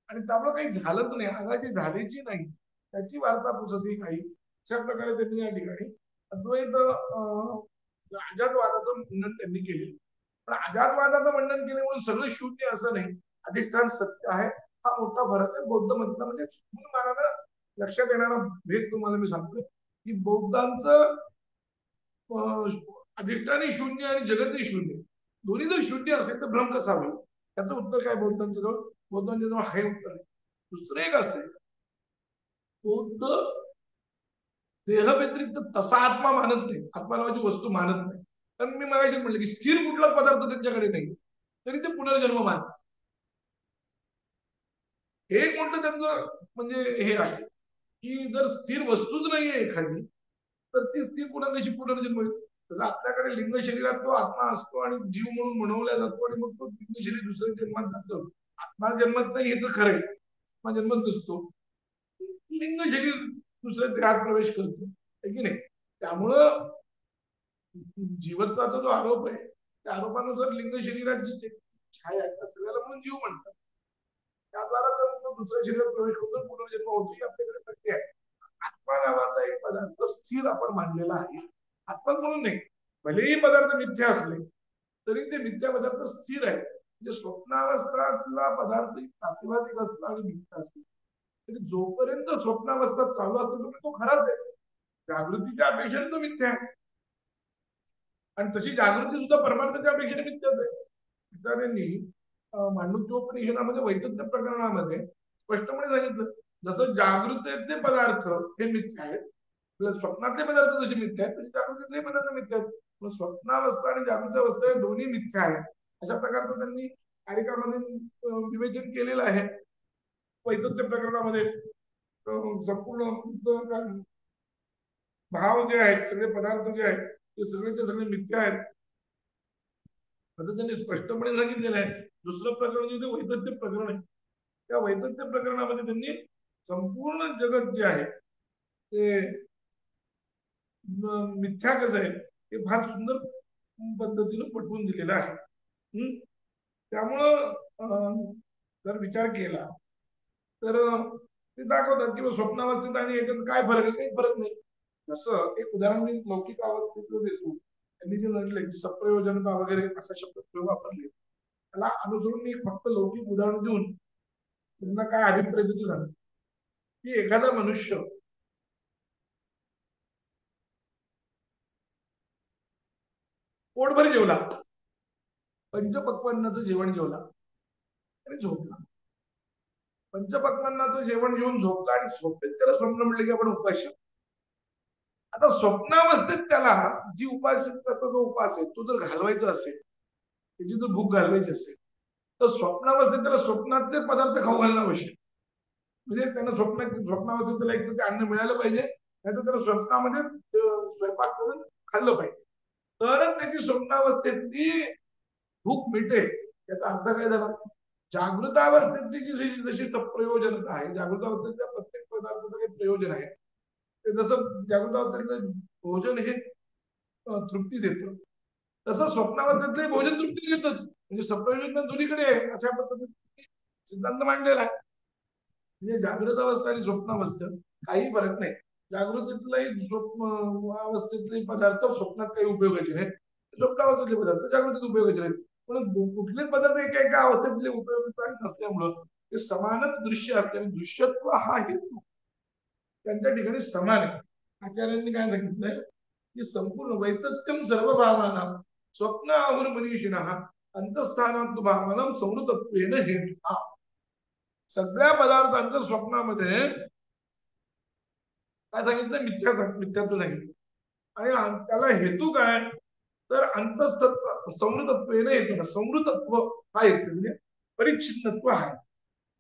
आणि त्यामुळे काही झालंच नाही आगाची झालीची नाही त्याची वार्ता पुससी काही अशा प्रकारे त्यांनी या ठिकाणी अद्वैत अजातवादाचं वर्णन त्यांनी केले. पण अजातवादाचं वर्णन केले म्हणून सगळं शून्य असं नाही. अधिष्ठान सत्य आहे हा मोठा फरक आहे. बौद्ध मधला म्हणजे मानानं लक्षात येणारा भेद तुम्हाला मी सांगतोय की बौद्धांचं अधिष्ठानी शून्य आणि जगतही शून्य दोन्ही जर शून्य असेल तर भ्रम कसा होईल त्याचं उत्तर काय बौद्धांच्या जवळ हे उत्तर आहे. दुसरं एक असेल बौद्ध देह व्यतिरिक्त तसा आत्मा मानत नाही. आत्मा नावाची वस्तू मानत नाही. कारण मी मगाशीच म्हटलं की स्थिर कुठला पदार्थ त्यांच्याकडे नाही तरी ते पुनर्जन्म मानतात. एक मोठं त्यांचं म्हणजे हे आहे की जर स्थिर वस्तूच नाहीये एखादी तर ती स्थिर कुणा कशी पुनर्जन्म होईल. तसं आपल्याकडे लिंग शरीरात तो आत्मा असतो आणि जीव म्हणून बनवला जातो आणि मग तो लिंग शरीर दुसऱ्या जन्मात जातो. आत्मा जन्मात नाही हे तर खरंय. आत्मा जन्मात नसतो लिंग शरीर दुसऱ्या देहात प्रवेश करतो की नाही. त्यामुळं जीवत्वाचा जो आरोप आहे त्या आरोपानुसार लिंग शरीराची छाया आहे सगळ्याला म्हणून जीव म्हणतात. त्याद्वारा तो दुसऱ्या शरीरात प्रवेश करतो पुनर्जन्म होतो ही आपल्याकडे शक्य आहे. आत्मा नावाचा एक पदार्थ स्थिर आपण मानलेला आहे. आत्मा म्हणून नाही भलेही पदार्थ मिथ्या असले तरी ते मिथ्या पदार्थ स्थिर आहे. म्हणजे स्वप्नावस्थातला पदार्थ प्रातिभासिक असतो आणि मिथ्या असतो तरी जोपर्यंत स्वप्नावस्था चालू असतो तो खराच आहे. जागृतीच्या अपेक्षेने तो मिथ्या आहे आणि तशी जागृती सुद्धा परमार्थाच्या अपेक्षेने मिथ्याच आहे. त्यांनी मांडुक्योपनिषदामध्ये वैतथ्य प्रकरणामध्ये स्पष्टपणे सांगितलं जसं जागृतीतले पदार्थ हे मिथ्या आहेत स्वप्नातले पदार्थ जसे मिथ्या आहेत तसे जागृतीतले पदार्थ मिथ्या आहेत. स्वप्नावस्था आणि जागृत अवस्था हे दोन्ही मिथ्या आहेत. अशा प्रकारचं त्यांनी कारिकामध्ये विवेचन केलेलं आहे. वैतथ्य प्रकरणामध्ये संपूर्ण भाव जे आहेत सगळे पदार्थ जे आहेत ते सगळेचे सगळे मिथ्या आहेत असं त्यांनी स्पष्टपणे सांगितलेलं आहे. दुसरं प्रकरण जे ते वैदत्य प्रकरण आहे, त्या वैदत्य प्रकरणामध्ये त्यांनी संपूर्ण जगत जे आहे ते मिथ्या कसं आहे हे फार सुंदर पद्धतीने पटवून दिलेलं आहे. त्यामुळं जर विचार केला तर ते दाखवतात की स्वप्नावस्थेत आणि याच्यात काय फरक आहे, काही फरक नाही. जसं एक उदाहरण मी लौकिक अवस्थेतलं देतो. त्यांनी जे म्हटले की सप्रयोजनता वगैरे असा शब्द वापरले, त्याला अनुसरून मी फक्त लौकिक उदाहरण देऊन त्यांना काय अभिप्राय देतो सांगतो की एखादा मनुष्य पोटभर जेवला, पंचपक्वान्नाचं जेवण जेवला आणि झोपला. पंचपक्वान्नाचं जेवण घेऊन झोपला आणि झोपेत त्याला स्वप्न म्हटलं की आपण उपाशी. आता स्वप्नावस्थेत त्याला जी उपासकता जो उपास आहे तो जर घालवायचा असेल, त्याची जर भूक घालवायची असेल, तर स्वप्नावस्थेत त्याला स्वप्नातले पदार्थ खाऊ घालणं आवश्यक. म्हणजे त्यांना स्वप्नावस्थेत त्याला एक तर ते अन्न मिळालं पाहिजे, नाहीतर त्याला स्वप्नामध्ये स्वयंपाक करून खाल्लं पाहिजे, तरच त्याची स्वप्नावस्थेतली भूक मिळते. त्याचा अर्थ काय झाला? जागृतावस्थेतली जशी सप्रयोजनता आहे, जागृतावस्थेतल्या प्रत्येक पदार्थाचं काही प्रयोजन आहे. ते जसं जागृतावस्थेतलं भोजन हे तृप्ती देतं, तसं स्वप्नावस्थेतले भोजन तृप्ती देतच. म्हणजे सप्रयोजन दोन्हीकडे आहे अशा पद्धतीने सिद्धांत मांडलेला आहे. म्हणजे जागृत अवस्था आणि स्वप्नावस्थेत काही फरक नाही. जागृतीतलाही स्वप्न अवस्थेतले पदार्थ स्वप्नात काही उपयोगाचे नाहीत, स्वप्नावस्थेतले पदार्थ जागृतीत उपयोगाचे नाहीत. पण कुठलेच पदार्थ एका अवस्थेतले उपयोगिता नसल्यामुळं ते समानच दृश्य असल्याने दृश्यत्व हा हेतू त्यांच्या ठिकाणी समान आहे. आचार्यांनी काय सांगितलंय की संपूर्ण वैतत्यम सर्व भावाना स्वप्न आहुर मनीषिणः अंतस्थानात भावनम संवृतत्वेन हेतु. सगळ्या पदार्थांचं स्वप्नामध्ये काय सांगितलं? मिथ्यात्व सांगितलं. आणि त्याला हेतू काय? तर अंतस्तत्व संवृतत्वेन हेतू. संवृतत्व हा हेतू म्हणजे परिच्छिन्नत्व आहे.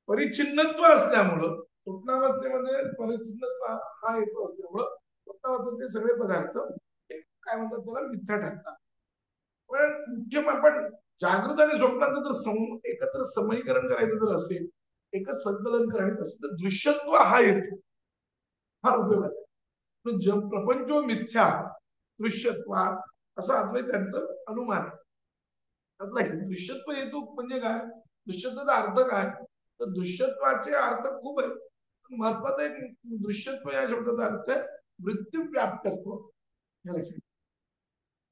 परिच्छिन्नत्व असल्यामुळं स्वप्नावस्थेमध्ये परिच्छिन्नत्व हा हेतू असल्यामुळं स्वप्नावस्थेतले सगळे पदार्थ काय म्हणतात त्याला मिथ्या ठरतात. पण मुख्य आपण जागृत आणि स्वप्नाचं जर एकत्र समयीकरण करायचं जर असेल, एकच संकलन करायचं असेल तर दृश्यत्व हा हेतू फार उपयोगाचा आहे. प्रपंचो मिथ्या दृश्यत्व असं अद्वैतांचं अनुमान आहे. दृश्यत्व हेतू म्हणजे काय? दृश्यत्वाचा अर्थ काय? तर दृश्यत्वाचे अर्थ खूप आहेत. महत्वाचा एक दृश्यत्व या शब्दाचा अर्थ आहे वृत्तीव्याप्तत्व.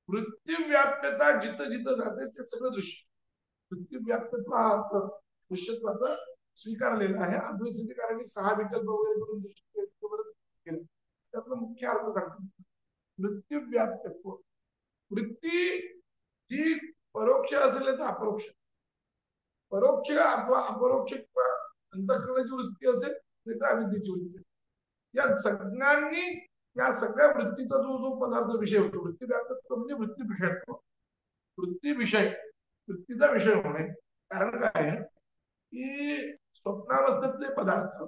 वृत्तीव्याप्यता जिथं जिथं जाते ते सगळं दृश्य. वृत्तीव्याप्तत्व हा अर्थ दृश्यत्वाचा स्वीकारलेला आहे. अद्वैत सिद्धिकारांनी 6 विकल्प वगैरे करून दृश्य केलं. त्यातला मुख्य अर्थ सांगतो वृत्तीव्याप्तत्व. वृत्ती जी परोक्ष असेल तर अपरोक्ष, परोक्ष अथवा अपरोक्ष अंतःकरणाची वृत्ती असेल नाही तर अविद्येची वृत्ती. या सगळ्यांनी या सगळ्या वृत्तीचा जो जो पदार्थ विषय होतो वृत्तीव्याप्तत्व म्हणजे वृत्ती विषयत्व. वृत्ती विषय वृत्तीचा विषय होणे. कारण काय आहे की स्वप्नावस्थेतले पदार्थ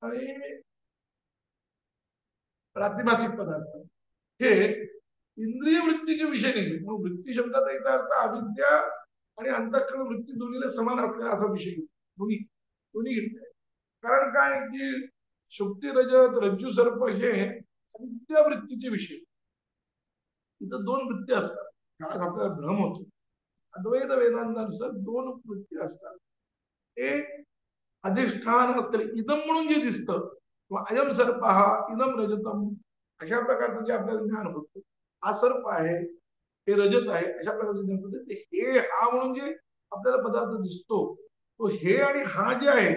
आणि प्रातिभासिक पदार्थ हे इंद्रिय वृत्तीचे विषय नाही. मग वृत्ती शब्दाचा एक अर्थ अविद्या आणि अंतःकरण वृत्ती दोन्हीला समान असलेला असा विषय दोन्ही दोन्ही घेतले. कारण काय की शुक्ती रजत रज्जू सर्प हे अविद्या वृत्तीचे विषय. इथं 2 वृत्ती असतात. त्यावेळेस आपल्याला भ्रम होतो. अद्वैत वेदांतानुसार 2 वृत्ती असतात. एक अधिष्ठान असलेले इदम म्हणून जे दिसतं किंवा अयम सर्प हा इदम रजतम अशा प्रकारचं जे आपल्याला ज्ञान होतं, हा सर्प आहे हे रजत आहे अशा प्रकारचं ज्ञान होतं. हे हा म्हणून जे आपल्याला पदार्थ दिसतो तो हे आणि हा जे आहे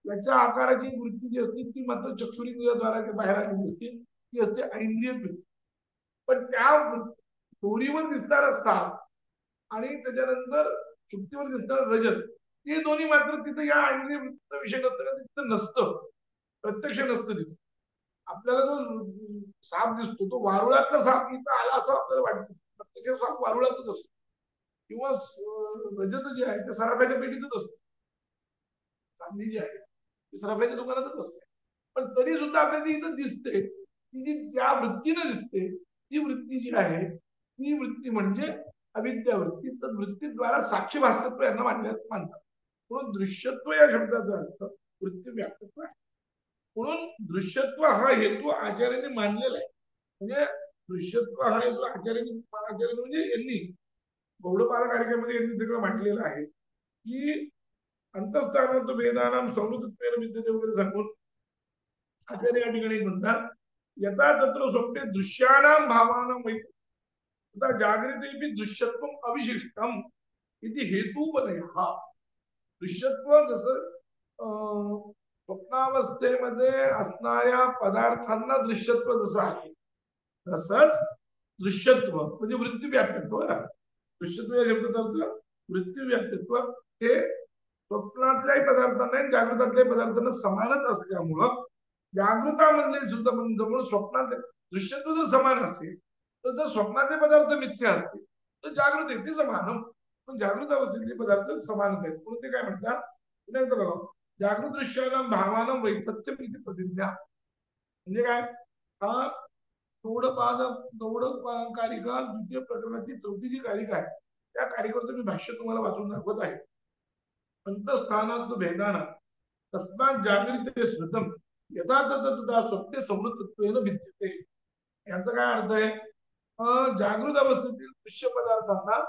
याच्या आकाराची वृत्ती जी असते ती मात्र चक्षुरिंद्रियाद्वारा बाहेर आलेली असते, ती असते ऐंद्रिय वृत्ती. पण त्या दोरीवर दिसणारा साप आणि त्याच्यानंतर शुक्तीवर दिसणारा रजत हे दोन्ही मात्र तिथं या ऐंद्रिय वृत्तीचा विषय नसतं, तिथं नसतं, प्रत्यक्ष नसतं. तिथं आपल्याला जो साप दिसतो तो वारुळातला साप इथं आला असं आपल्याला वाटतं. प्रत्यक्ष साप वारुळातच असतो किंवा रजत जे आहे ते सराफ्याच्या पेटीतच असतं. चांदी जी आहे ती सराफ्याच्या दुकानातच असते. पण तरी सुद्धा आपल्याला ती इथं दिसते. ती जी ज्या वृत्तीनं दिसते ती वृत्ती जी आहे ती वृत्ती म्हणजे अविद्या वृत्ती. तर वृत्तीद्वारा साक्षी भाष्यत्व यांना मानतात. म्हणून दृश्यत्व या शब्दाचा अर्थ वृत्ती व्याप्तत्व आहे. म्हणून दृश्यत्व हा हेतू आचार्यांनी मानलेला आहे. म्हणजे दृश्यत्व हा हेतू आचार्यांनी म्हणजे यांनी गौडपाद कार्यक्रमामध्ये यांनी सगळं मांडलेलं आहे की अंतस्थानात वेदानाम संवृत्त्वेन विद्यते वगैरे सांगून आचार्य या ठिकाणी म्हणतात यथा तत्र स्वप्ने दृश्यानाम भावानां वै तथा जागृतेपि दृश्यत्वम अविशिष्टम इति हेतुपदयः. दृश्यत्व जसं स्वप्नावस्थेमध्ये असणाऱ्या पदार्थांना दृश्यत्व जसं आहे तसंच दृश्यत्व म्हणजे वृत्तीव्याप्यत्व. दृश्यत्व या शब्दाचा अर्थ वृत्तीव्याप्यत्व हे स्वप्नातल्याही पदार्थांना जागृतातल्याही पदार्थांना समानच असल्यामुळं जागृतामधले सुद्धा म्हणून स्वप्नात दृश्यत्व जर समान असेल तर जर स्वप्नातले पदार्थ मिथ्या असतील तर जागृत येते समान. पण जागृत अवस्थेतले पदार्थ समानच आहेत. म्हणून ते काय म्हणतात बघा जागृत दृश्याना भावाना वैपत्य प्रतिज्ञा म्हणजे काय हा गौड कारिका द्वितीय प्रकरणाची चौथी जी कारिका आहे त्या कारिकेवर मी भाष्य तुम्हाला वाचून दाखवत आहे. अंतस्थानात भेदाना तस्मात जागृते स्मृतम यथा तथा स्वप्ने संवृत्तत्वेन भिद्यते. याचा काय अर्थ आहे जागृत अवस्थेतील दृश्य पदार्थांना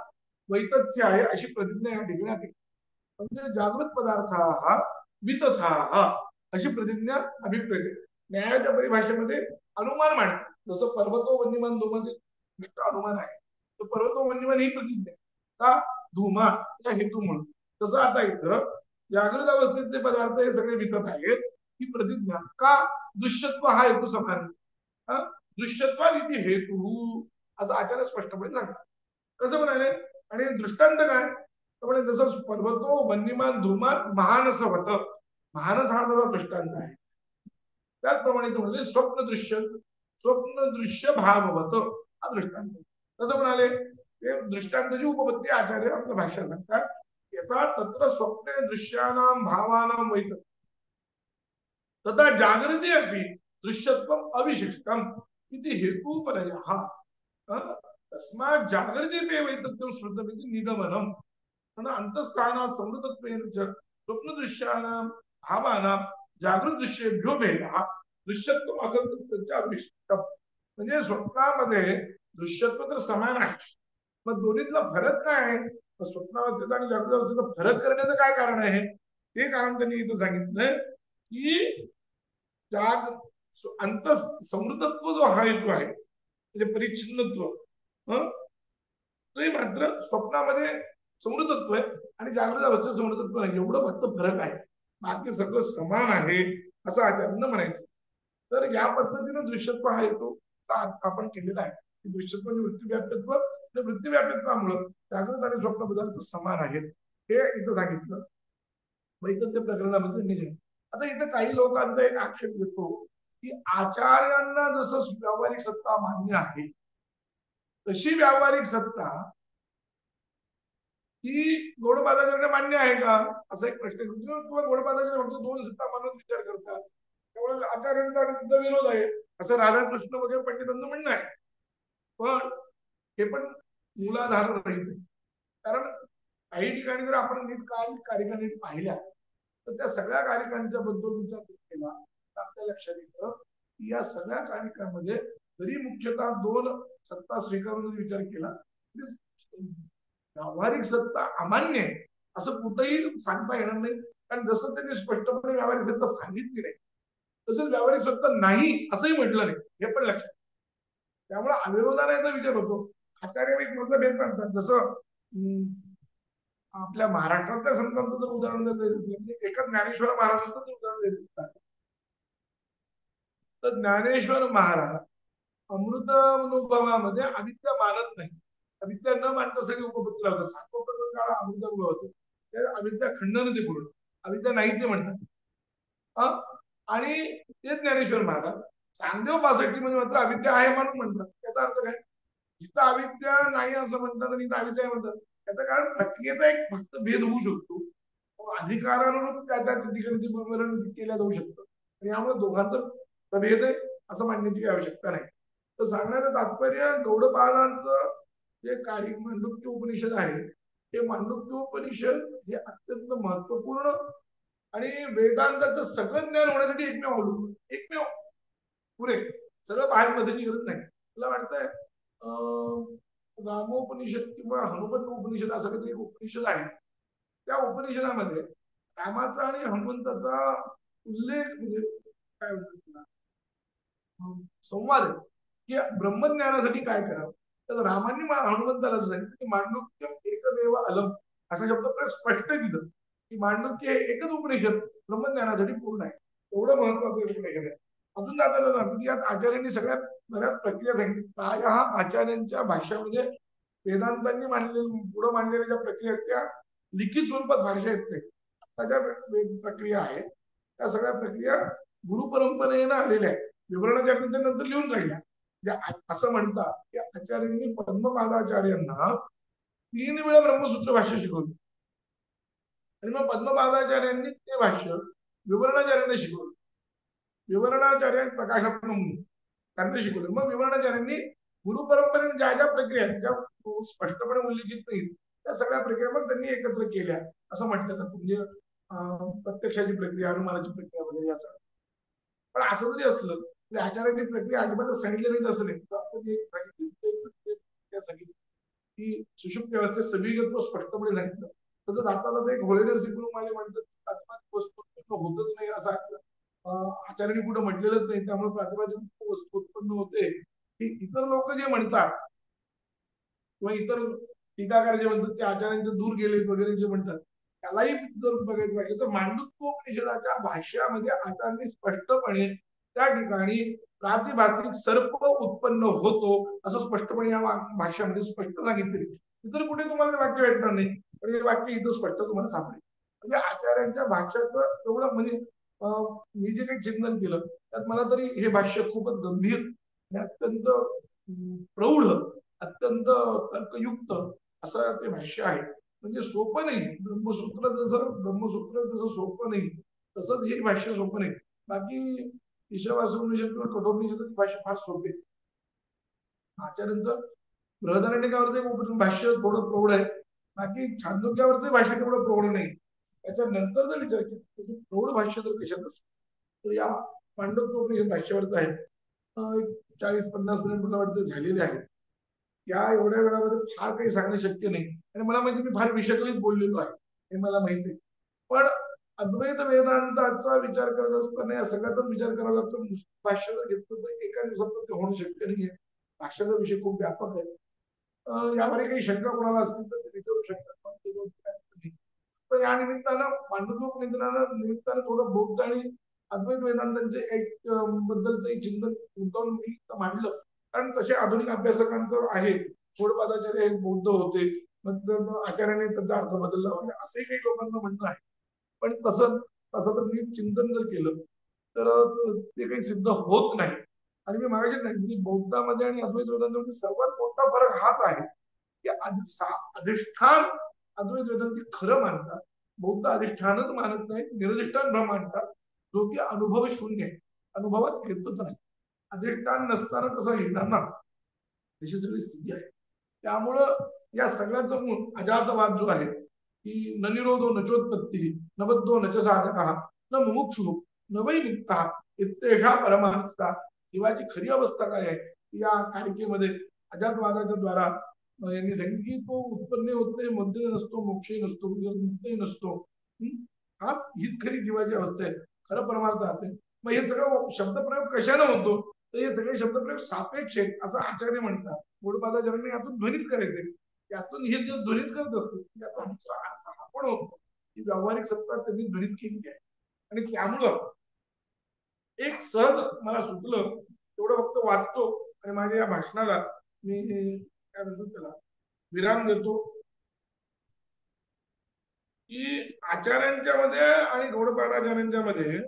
वैतथ्य आहे अशी प्रतिज्ञा या ठिकाणी आहे. म्हणजे जागृत पदार्थ हा वितथा अशी प्रतिज्ञा अभिप्रेत न्यायाच्या परिभाषेमध्ये अनुमान मांडतात. जसं पर्वतो वन्यमान धूमाचे दृष्ट अनुमान आहे तर पर्वतो वन्यमान ही प्रतिज्ञा का धूमा या हेतू म्हणून. तसं आता इथं जागृत अवस्थेतले पदार्थ हे सगळे वितत आहेत ही प्रतिज्ञा का दृश्यत्व हा हेतू समान दृश्यत्वानिती हेतू असं आचार्य स्पष्टपणे सांगतात. कसं म्हणाले आणि दृष्टांत काय म्हणजे जसं पर्वतो वन्यमान धूमात महानस होत महानस हा जसा दृष्टांत आहे त्याचप्रमाणे तो म्हणजे स्वप्न दृश्य भाववत हा दृष्टांत. तसं म्हणाले ते दृष्टांताची उपपत्ती आचार्य आपल्या भाष्यात सांगतात यथा तत्र स्वप्ने दृश्यानां भावानां वैत तथा जागृती अपि दृश्यत्वम अविशिष्टम इति हेतुपदयः. तस्मात् जागृतीपि वैतत्वं स्मृतम् इति निगमनम्. अंतस्थानात् संवृत्तत्वेन च स्वप्नदृश्यानां भावानां जागृतदृश्येभ्यो भेदः दृश्यत्वम् असंतत्वञ्च अविशिष्टम्. म्हणजे स्वप्नामध्ये दृश्यत्व तर समान आहे मग दोन्हीतला फरक काय आहे स्वप्नावस्थेचा आणि जागृत अवस्थेचा फरक करण्याचं काय कारण आहे ते कारण त्यांनी इथं सांगितलंय की अंत समृद्धत्व जो हा हेतू आहे म्हणजे परिच्छिन्नत्व ते मात्र स्वप्नामध्ये समृद्धत्व आहे आणि जागृत अवस्थेत समृद्धत्व नाही एवढं फक्त फरक आहे. बाकी सगळं समान आहे असं आचार्यांना म्हणायचं. तर या पद्धतीने दृश्यत्व हा हेतू आपण केलेला आहे. दृश्यत्व म्हणजे वृत्तीव्याप्यत्व आणि वृत्तीव्याप्यत्वामुळे जागृत आणि स्वप्न पदार्थ समान आहेत हे इथं सांगितलं वैतथ्य प्रकरणामध्ये नियम. आता इथं काही लोकांचा एक आक्षेप येतो की आचार्यांना जसं व्यावहारिक सत्ता मान्य आहे तशी व्यावहारिक सत्ता ही गौडपादाचार्यांना मान्य आहे का असा एक प्रश्न किंवा गौडपादाचार्य फक्त दोन सत्ता मानून विचार करतात त्यामुळे आचार्यांचा विरोध आहे असं राधाकृष्ण वगैरे पंडितांचं म्हणणं आहे. पण हे पण मूलाधार राहील कारण काही ठिकाणी जर आपण नीट कारिका नीट पाहिल्या तर त्या सगळ्या कारिकांच्या बद्दल विचार केला तर आपल्या लक्षात येतं की या सगळ्या कारिकांमध्ये जरी मुख्यतः दोन सत्ता स्वीकारून विचार केला तरी व्यावहारिक सत्ता अमान्य आहे असं कुठेही सांगता येणार नाही. कारण जसं त्यांनी स्पष्टपणे व्यावहारिक सत्ता सांगितली नाही तसंच व्यावहारिक सत्ता नाही असंही म्हटलं नाही हे पण लक्षात. त्यामुळे अविरोधाचा विचार होतो. आचार्य एक मधलं भेद करतात जसं आपल्या महाराष्ट्रातल्या संतांचं जर उदाहरण म्हणजे एका ज्ञानेश्वर महाराजांचं उदाहरण देत तर ज्ञानेश्वर महाराज अमृत अनुभवामध्ये अविद्या मानत नाही. अविद्या न मानता सगळी उपपत्ती लावतात. सातवं काळ अमृत अनुभव होतो त्या अविद्या खंडन ते बोलून अविद्या नाहीचे म्हणतात. आणि ते ज्ञानेश्वर महाराज चांगदेव पासष्टी मध्ये मात्र अविद्या आहे म्हणून म्हणतात. त्याचा अर्थ काय जिथं अविद्या नाही असं म्हणतात आणि इथं अविद्या म्हणतात त्याचं कारण प्रक्रियेचा एक फक्त भेद होऊ शकतो. अधिकारानुरूप त्या ठिकाणी वर्णन केल्या जाऊ शकतं आणि यामुळे दोघांचं भेद आहे असं मानण्याची काही आवश्यकता नाही. तर सांगण्याचं तात्पर्य गौडपादांचं जे काही मांडुक्य उपनिषद आहे हे मांडुक्य उपनिषद हे अत्यंत महत्वपूर्ण आणि वेदांताचं सगळं ज्ञान होण्यासाठी एकमेव अवलंबून, एकमेव पुरे, सगळं बाहेर मध्येची गरज नाही. मला वाटतंय रामोपनिषद किंवा हनुमंत उपनिषद असं काहीतरी एक उपनिषद आहे. त्या उपनिषदामध्ये रामाचा आणि हनुमंताचा उल्लेख म्हणजे काय म्हणतात संवाद आहे की ब्रह्मज्ञानासाठी काय करावं. तर रामांनी हनुमंताला सांगितलं की मांडुक्य एकमेव अलम असा शब्द स्पष्ट आहे तिथं की मांडुक्य हे एकच उपनिषद ब्रह्मज्ञानासाठी पूर्ण आहे. एवढं महत्वाचं उपनिषद आहे. अजून जाता जाता यात आचार्यांनी सगळ्यात बऱ्याच प्रक्रिया सांगितली. प्रायः आचार्यांच्या भाषामध्ये वेदांतांनी मांडलेल्या पुढे मांडलेल्या ज्या प्रक्रिया आहेत त्या लिखित स्वरूपात भाषा येत नाही. आता ज्या प्रक्रिया आहेत त्या सगळ्या प्रक्रिया गुरुपरंपरेनं आलेल्या आहेत. विवरणाचार्यांच्या नंतर लिहून काढल्या. असं म्हणतात की आचार्यांनी पद्मपादाचार्यांना 3 वेळा ब्रह्मसूत्र भाष्य शिकवलं आणि मग पद्मपादाचार्यांनी ते भाष्य विवरणाचार्यांना शिकवलं. विवरणाचार्य प्रकाशात्मक म्हणून त्यांना शिकवलं. मग विवरणाचार्यांनी गुरुपरंपरेने ज्या ज्या प्रक्रिया ज्या स्पष्टपणे उल्लेखित नाहीत त्या सगळ्या प्रक्रिया मग त्यांनी एकत्र केल्या असं म्हटलं जातं. म्हणजे प्रत्यक्षाची प्रक्रिया, अनुमानाची प्रक्रिया वगैरे असं. पण असं जरी असलं तरी आचार्यांनी प्रक्रिया अजिबातच सांगितलं नाही असं नाही. की सुषुप्त व्यवस्थेत सगळीकत्व स्पष्टपणे सांगितलं. तसंच आता एक होळेकर सिंगुरुमाले म्हणतात प्रातिभासिक वस्तू होतच नाही असं आचार्यांनी कुठं म्हटलेलंच नाही. त्यामुळे प्रातिभासिक वस्तू उत्पन्न होते की इतर लोक जे म्हणतात किंवा इतर टीकाकार जे म्हणतात ते आचार्यांचे दूर गेले वगैरे जे म्हणतात त्यालाही जर बघायचं पाहिजे तर मांडुक्य उपनिषदाच्या भाष्यामध्ये आचार्यांनी स्पष्टपणे त्या ठिकाणी प्रातिभासिक सर्प उत्पन्न होतो असं स्पष्टपणे या भाष्यामध्ये स्पष्ट सांगितले. इतर कुठे तुम्हाला ते वाक्य भेटणार नाही पण हे वाक्य इथं स्पष्ट तुम्हाला सापडेल. म्हणजे आचार्यांच्या भाष्याचं एवढं म्हणजे मी जे काही चिंतन केलं त्यात मला तरी हे भाष्य खूपच गंभीर आणि अत्यंत प्रौढ, अत्यंत तर्कयुक्त असं ते भाष्य आहे. म्हणजे सोपं नाही. ब्रह्मसूत्र जसं सोपं नाही तसंच हे भाष्य सोपं नाही. बाकी ईशावासोपनिषद किंवा कठोपनिषद भाष्य फार सोपे. आचार्यांचं बृहदारण्यकावरचं भाष्य थोडं प्रौढ आहे. बाकी छांदोग्यावरचं भाष्य तेवढं प्रौढ नाही. त्याच्यानंतर जर विचार केला प्रौढ भाष्य जर कशात असेल तर या मांडव्योपनिषद भाष्यावरच आहे. 40-50 मिनिट मला वाटतं झालेले आहेत. या एवढ्या वेळामध्ये फार काही सांगणं शक्य नाही आणि मला माहिती मी फार विषयकलित बोललेलो आहे हे मला माहिती. पण अद्वैत वेदांताचा विचार करत असताना या सगळ्यातच विचार करावा लागतो. भाष्य जर घेतलं तर एका दिवसात ते होणं शक्य नाहीये. भाष्याचा विषय खूप व्यापक आहे. यामध्ये काही शंका कोणाला असतील तर ते विचारू शकतात. पण या निमित्तानं मांडव्योपनिषदानं निमित्तानं थोडं बौद्ध आणि अद्वैत वेदांतांचे एक बद्दलचं चिंतन गुंतवून मी मांडलं. कारण तसे आधुनिक अभ्यासकांचं आहे. गौडपादाचार्य हे बौद्ध होते, मग आचार्याने त्याचा अर्थ बदलला म्हणजे असंही काही लोकांना म्हणणं आहे. पण तसं तर नीट चिंतन जर केलं तर ते काही सिद्ध होत नाही. आणि मी मागायचे नाही बौद्धामध्ये आणि अद्वैत वेदांतामध्ये सर्वात मोठा फरक हाच आहे की अधिष्ठान अद्वैत वेदांती खरं मानतात. बौद्ध अधिष्ठानच मानत नाही, निरधिष्ठान ब्रह्म मानतात जो की अनुभव शून्य आहे, अनुभवात घेतच नाही. अधिष्ठान नसताना कसं येणार ना, अशी सगळी स्थिती आहे. त्यामुळं या सगळ्याचं मूळ अजातवाद जो आहे की न निरोधो नचोत्पत्ती न बद्धो नच साधकः न मुमुक्षु न वै मुक्तः इत्येषा परमार्थता. जीवाची खरी अवस्था काय आहे या कारिकेमध्ये अजातवादाच्या द्वारा यांनी सांगितलं की तो उत्पन्न होत नाही, मध्ये नसतो, मोक्षही नसतो, मुक्तही नसतो. हीच खरी जीवाची अवस्था आहे, खरं परमार्थ आहे. मग हे सगळं शब्दप्रयोग कशाने होतो तर हे सगळे शब्दप्रयोग सापेक्ष आहेत असं आचार्य म्हणतात. गौडपादाचार्यांनी यातून ध्वनित करायचे. यातून हे जे ध्वनित करत असतो याचा दुसरा अर्थ हा पण होतो की व्यावहारिक सत्ता त्यांनी ध्वनित केली आहे. आणि त्यामुळं एक सहज मला सुचलं तेवढं फक्त वाचतो आणि माझ्या या भाषणाला मी काय म्हणतो त्याला विराम देतो की आचार्यांच्या मध्ये आणि गौडपादाचार्यांच्या मध्ये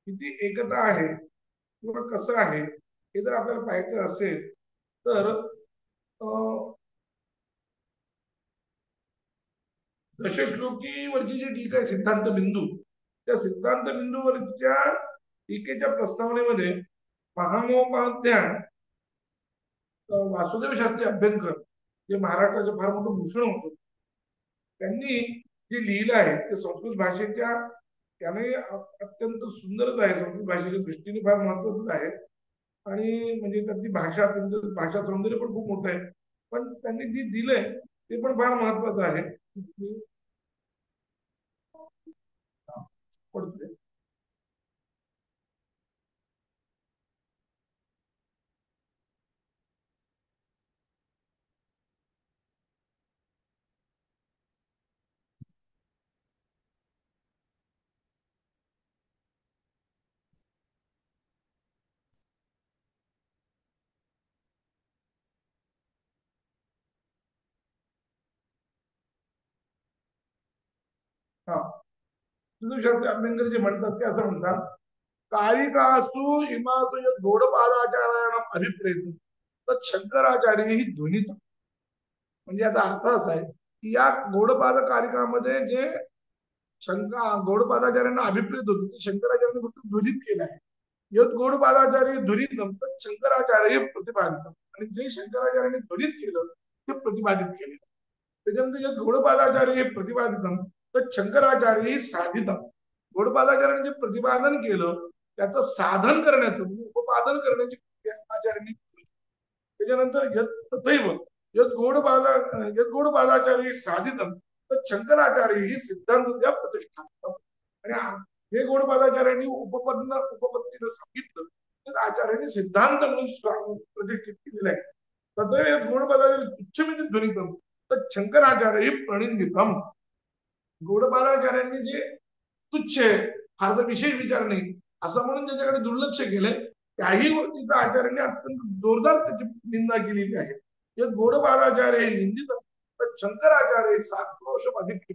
किती एकता आहे किंवा कसं आहे हे जर आपल्याला पाहायचं असेल तर दशश्लोकीवरची जी टीका आहे सिद्धांत बिंदू, त्या सिद्धांत बिंदूवरच्या टीकेच्या प्रस्तावनेमध्ये महामोपाध्याय वासुदेव शास्त्री अभ्यंकर जे महाराष्ट्राचं फार मोठं भूषण होतं, त्यांनी जे लिहिलं आहे ते संस्कृत भाषेच्या त्याने अत्यंत सुंदरच आहे, संस्कृत भाषेच्या दृष्टीने फार महत्वाचं आहे. आणि म्हणजे त्याची भाषा भाषा सौंदर्य पण खूप मोठं आहे, पण त्यांनी जे दिलंय ते पण फार महत्वाचं आहे. हा, शास्त्री अभ्यंकर जे म्हणतात ते असं म्हणतात, कारिकासु इमासु गौडपादाचार्याण अभिप्रेत तर शंकराचार्य ही ध्वनित. म्हणजे याचा अर्थ असा आहे की या गौडपाद कारिकामध्ये जे गौडपादाचार्यांना अभिप्रेत होते ते शंकराचार्यांनी फक्त ध्वनित केलं आहे. यत गौडपादाचार्य ध्वनित तर शंकराचार्य प्रतिपादित, आणि जे शंकराचार्यांनी ध्वनित केलं ते प्रतिपादित केले. त्याच्यानंतर यत गौडपादाचार्य हे प्रतिपादित तर शंकराचार्य ही साधित. गौडपादाचार्यांनी जे प्रतिपादन केलं त्याचं साधन करण्याचं उपपादन करण्याची आचार्यांनी. त्याच्यानंतर यत तथैव यत गौडपादाचार्य साधित तर शंकराचार्य ही सिद्धांत प्रतिष्ठा. आणि हे गौडपादाचार्यांनी उपपत्तीनं सांगितलं तर आचार्यांनी सिद्धांत म्हणून प्रतिष्ठित केलेलं आहे. तथैव गौडपादाचार्य तुच्छ म्हणजे ध्वनितम तर शंकराचार्य ही प्रणिंदितम. गौडपादाचार्यांनी जे तुच्छ फारसा विशेष विचार नाही असं म्हणून त्याच्याकडे दुर्लक्ष केलंय, त्याही गोष्टीचा आचार्यांनी अत्यंत जोरदार त्याची निंदा केलेली आहे. गौडपादाचार्य हे निंदित तर शंकराचार्य साक्रोश अधिक,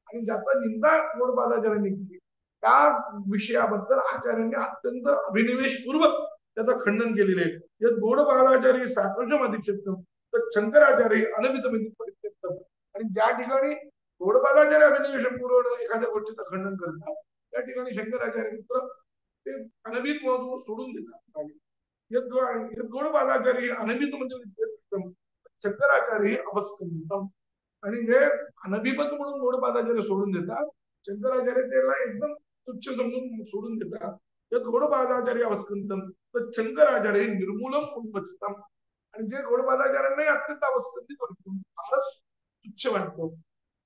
आणि ज्याचा निंदा गौडपादाचार्यांनी केली त्या विषयाबद्दल आचार्यांनी अत्यंत अभिनिवेशपूर्वक त्याचं खंडन केलेले आहे. यात गौडपादाचार्य साक्रोशम अधिक तर शंकराचार्य अनभितमित परित्यक्तम. आणि ज्या ठिकाणी गौडपादाचार्य अभिनिवेशपूर्वक एखाद्या गोष्टीचं खंडन करतात त्या ठिकाणी शंकराचार्य मित्र ते अनभित महत्व सोडून देतात. गौडपादाचार्य अनभित म्हणजे शंकराचार्य अवस्कंदितम. आणि जे अनभिमत म्हणून गौडपादाचार्य सोडून देतात, शंकराचार्य त्याला एकदम तुच्छ समजून सोडून देतात. यात गौडपादाचार्य अवस्कंदितम तर शंकराचार्य निर्मूलम उन्मत्तम. आणि जे गौडपादाचार्यांनाही अत्यंत अवस्कंदित वाटतो, फारच तुच्छ वाटतो,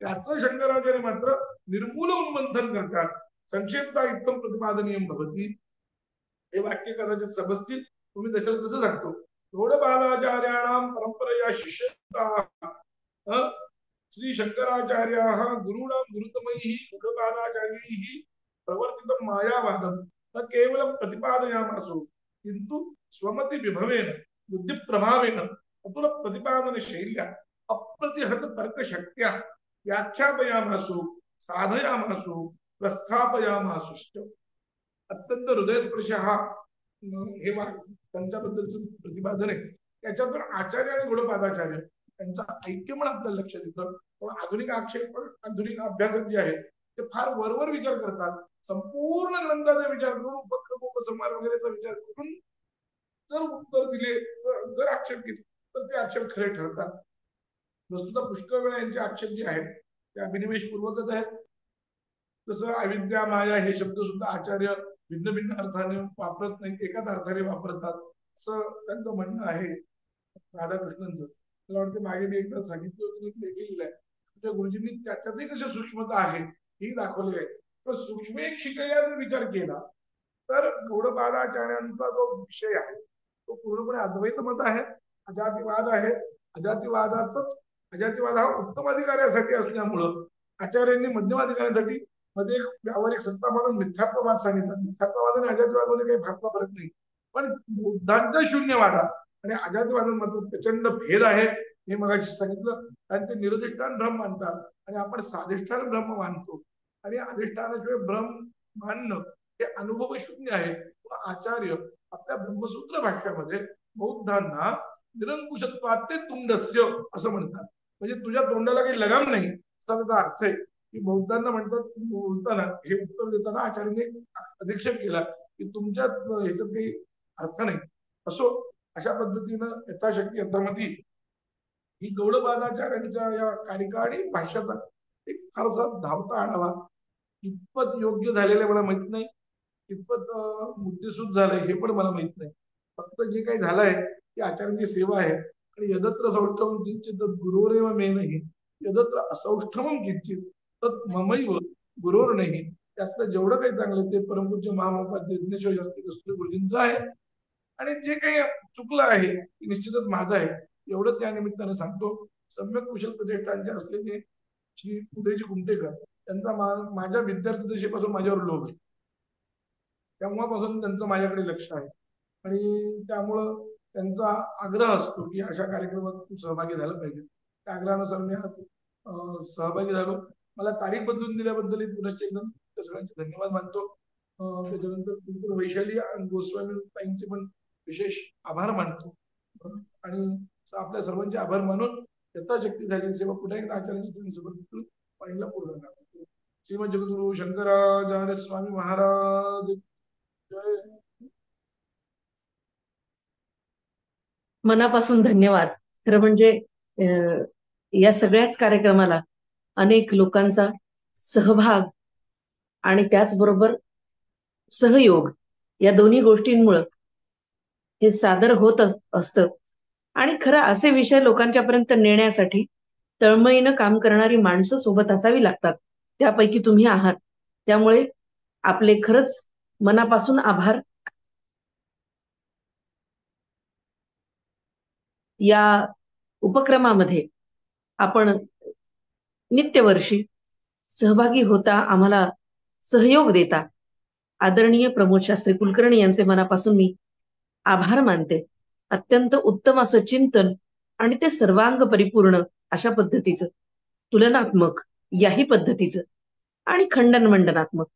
त्याचं शंकराचार्य मात्र निर्मूल उन्मंथन करतात. संक्षेपता इत्तम प्रतिपादनीयम भवती. हे वाक्य कदाचित समजतील, तुम्ही तसं कसं सांगतो. गौडपादाचार्याणाम परंपरेया शिष्यता श्री शंकराचार्याः गुरूणां गुरुतमैः गौडपादाचार्यैः प्रवर्तितं मायावादं न केवलं प्रतिपादयामासु किन्तु स्वमति विभवेन बुद्धि प्रभावेन अतुल प्रतिपादन शैल्या अप्रतिहत तर्कशक्त्या व्याख्यापयामासु साधयामासु प्रस्थापयामासुश्च. अत्यंत हृदयस्पर्श हा हे त्यांच्याबद्दलचं प्रतिपादन आहे. त्याच्यातून आचार्य आणि गौडपादाचार्य त्यांचा ऐक्य पण आपल्याला लक्षात येतं. पण आधुनिक आक्षेप आधुनिक अभ्यासक जे आहेत ते फार वरवर विचार करतात. संपूर्ण ग्रंथाचा विचार करून उपक्रम उपसंहार वगैरेचा विचार करून जर उत्तर दिले, जर आक्षेप घेतले तर ते आक्षेप खरे ठरतात. वस्तुतः पुष्कळ वेळा यांचे आक्षेप जे आहेत ते अभिनिवेशपूर्वकच आहेत. जसं अविद्या माया हे शब्द सुद्धा आचार्य भिन्न भिन्न अर्थाने वापरत नाही, एकाच अर्थाने वापरतात असं त्यांचं म्हणणं आहे. राधाकृष्णांचं मला वाटतं मागे मी एकदा सांगितलं होतं, लिहिलेलं आहे. तुमच्या गुरुजींनी त्याच्यातही कशी सूक्ष्मता आहे ही दाखवली आहे. पण सूक्ष्म एक शिकया जर विचार केला तर गौडपादाचार्यांचा जो विषय आहे तो पूर्णपणे अद्वैत मत आहे, अजातिवाद आहे. अजातिवाद हा उत्तम अधिकाऱ्यासाठी असल्यामुळं आचार्यांनी मध्यम अधिकाऱ्यासाठी मध्ये एक व्यावहारिक सत्तावाद मिथ्यात्ववाद सांगितला. मिथ्यात्ववाद आणि अजातिवादमध्ये काही फारसा फरक नाही, पण बुद्धांच्या शून्यवादा आणि अजातिवादामध्ये प्रचंड भेद आहे हे मगाशी सांगितलं. आणि ते निरधिष्ठान भ्रम मानतात आणि आपण साधिष्ठान ब्रह्म मानतो. आणि अधिष्ठानाशिवाय ब्रह्म मानणं हे अनुभव शून्य आहे. आचार्य आपल्या ब्रह्मसूत्र भाष्यामध्ये बौद्धांना निरंकुशत्वात ते तुंडस्य असं म्हणतात. म्हणजे तुझ्या तोंडाला काही लगाम नाही असा त्याचा अर्थ आहे. की बौद्धांना म्हणतात बोलताना हे उत्तर देताना आचार्याने अधिक्षेप केला की तुमच्या ह्याच्यात काही अर्थ नाही. असो, अशा पद्धतीनं यथाशक्ती यथामती ही गौडपादाचार्यांच्या या कार्यकाळी भाष्याचा एक फारसा धावता आढावा कितपत योग्य झालेलं मला माहित नाही, कितपत मुद्देसूद झालंय हे पण मला माहित नाही. फक्त जे काही झालंय ती आचार्यांची सेवा आहे. आणि यदत्र सौष्ठवम किंचित तत् गुरोरेव मे नाही, यदत्र असौष्ठवम किंचित तत् ममैव गुरोर नाही. त्यातलं जेवढं काही चांगलं ते परमपूज्य महामहोपाध्याय ज्ञानेश्वर शास्त्री कस्तुरी गुरुजींचं आहे. आणि जे काही चुकलं आहे ते निश्चितच माझं आहे, एवढंच या निमित्ताने सांगतो. सम्यक कुशल प्रतिष्ठानचे असलेले श्री उदयजी कुमटेकर त्यांचा माझ्या विद्यार्थी दशेपासून माझ्यावर लोभ आहे. तेव्हापासून त्यांचं माझ्याकडे लक्ष आहे आणि त्यामुळं त्यांचा आग्रह असतो की अशा कार्यक्रमात तू सहभागी झालं पाहिजे. त्या आग्रहानुसार मी आज सहभागी झालो. मला तारीख बदलून दिल्याबद्दल पुनश्च एकदम सगळ्यांचे धन्यवाद मानतो. त्याच्यानंतर वैशाली आणि गोस्वामी ताईंचे पण विशेष आभार मानतो आणि आपल्या सर्वांचे आभार मानून यथाशक्ती झालेली सेवा पुन्हा एकदा आचार्यांची समर्पित पाहिला पूर्ण करतो. श्रीमद जगद्गुरु शंकराचार्य स्वामी महाराज जय. मनापासून धन्यवाद. खरं म्हणजे या सगळ्याच कार्यक्रमाला अनेक लोकांचा सहभाग आणि त्याचबरोबर सहयोग या दोन्ही गोष्टींमुळं हे सादर होत असतं. आणि खरं असे विषय लोकांच्यापर्यंत नेण्यासाठी तळमळीनं काम करणारी माणसं सोबत असावी लागतात. त्यापैकी तुम्ही आहात. त्यामुळे आपले खरंच मनापासून आभार. या उपक्रमामध्ये आपण नित्यवर्षी सहभागी होता, आम्हाला सहयोग देता. आदरणीय प्रमोद शास्त्री कुलकर्णी यांचे मनापासून मी आभार मानते. अत्यंत उत्तम असं चिंतन आणि ते सर्वांग परिपूर्ण अशा पद्धतीचं, तुलनात्मक याही पद्धतीचं आणि खंडन मंडनात्मक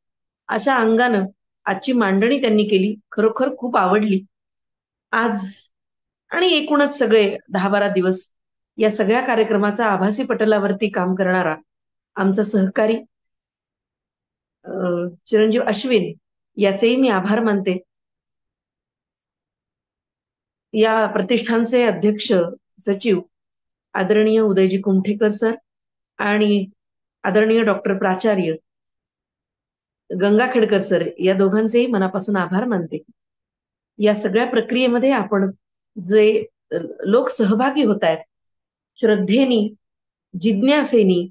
अशा अंगानं आजची मांडणी त्यांनी केली. खरोखर खूप आवडली. आज आणि एकूणच सगळे 10-12 दिवस या सगळ्या कार्यक्रमाचा आभासी पटलावरती काम करणारा आमचा सहकारी चिरंजीव अश्विन याचेही मी आभार मानते. या प्रतिष्ठानचे अध्यक्ष सचिव आदरणीय उदयजी कुमठेकर सर आणि आदरणीय डॉक्टर प्राचार्य गंगाखेडकर सर या दोघांचेही मनापासून आभार मानते. या सगळ्या प्रक्रियेमध्ये आपण जे लोक सहभागी होत आहेत, श्रद्धेनी जिज्ञासेनी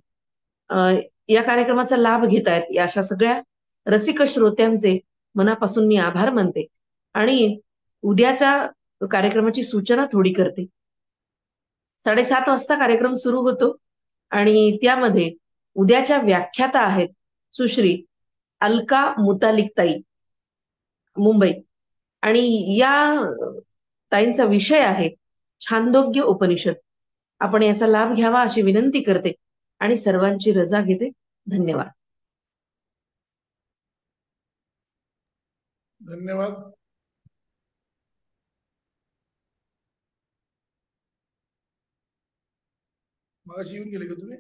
या कार्यक्रमाचा लाभ घेत आहेत, या अशा सगळ्या रसिक श्रोत्यांचे मनापासून मी आभार मानते. आणि उद्याच्या कार्यक्रमाची सूचना थोडी करते. 7:30 वाजता कार्यक्रम सुरू होतो आणि त्यामध्ये उद्याच्या व्याख्याता आहेत सुश्री अलका मुतालिकताई मुंबई, आणि या ताईंचा विषय आहे छांदोग्य उपनिषद. आपण याचा लाभ घ्यावा अशी विनंती करते आणि सर्वांची रजा घेते. धन्यवाद. धन्यवाद. मगाशी येऊन गेले का तुम्ही?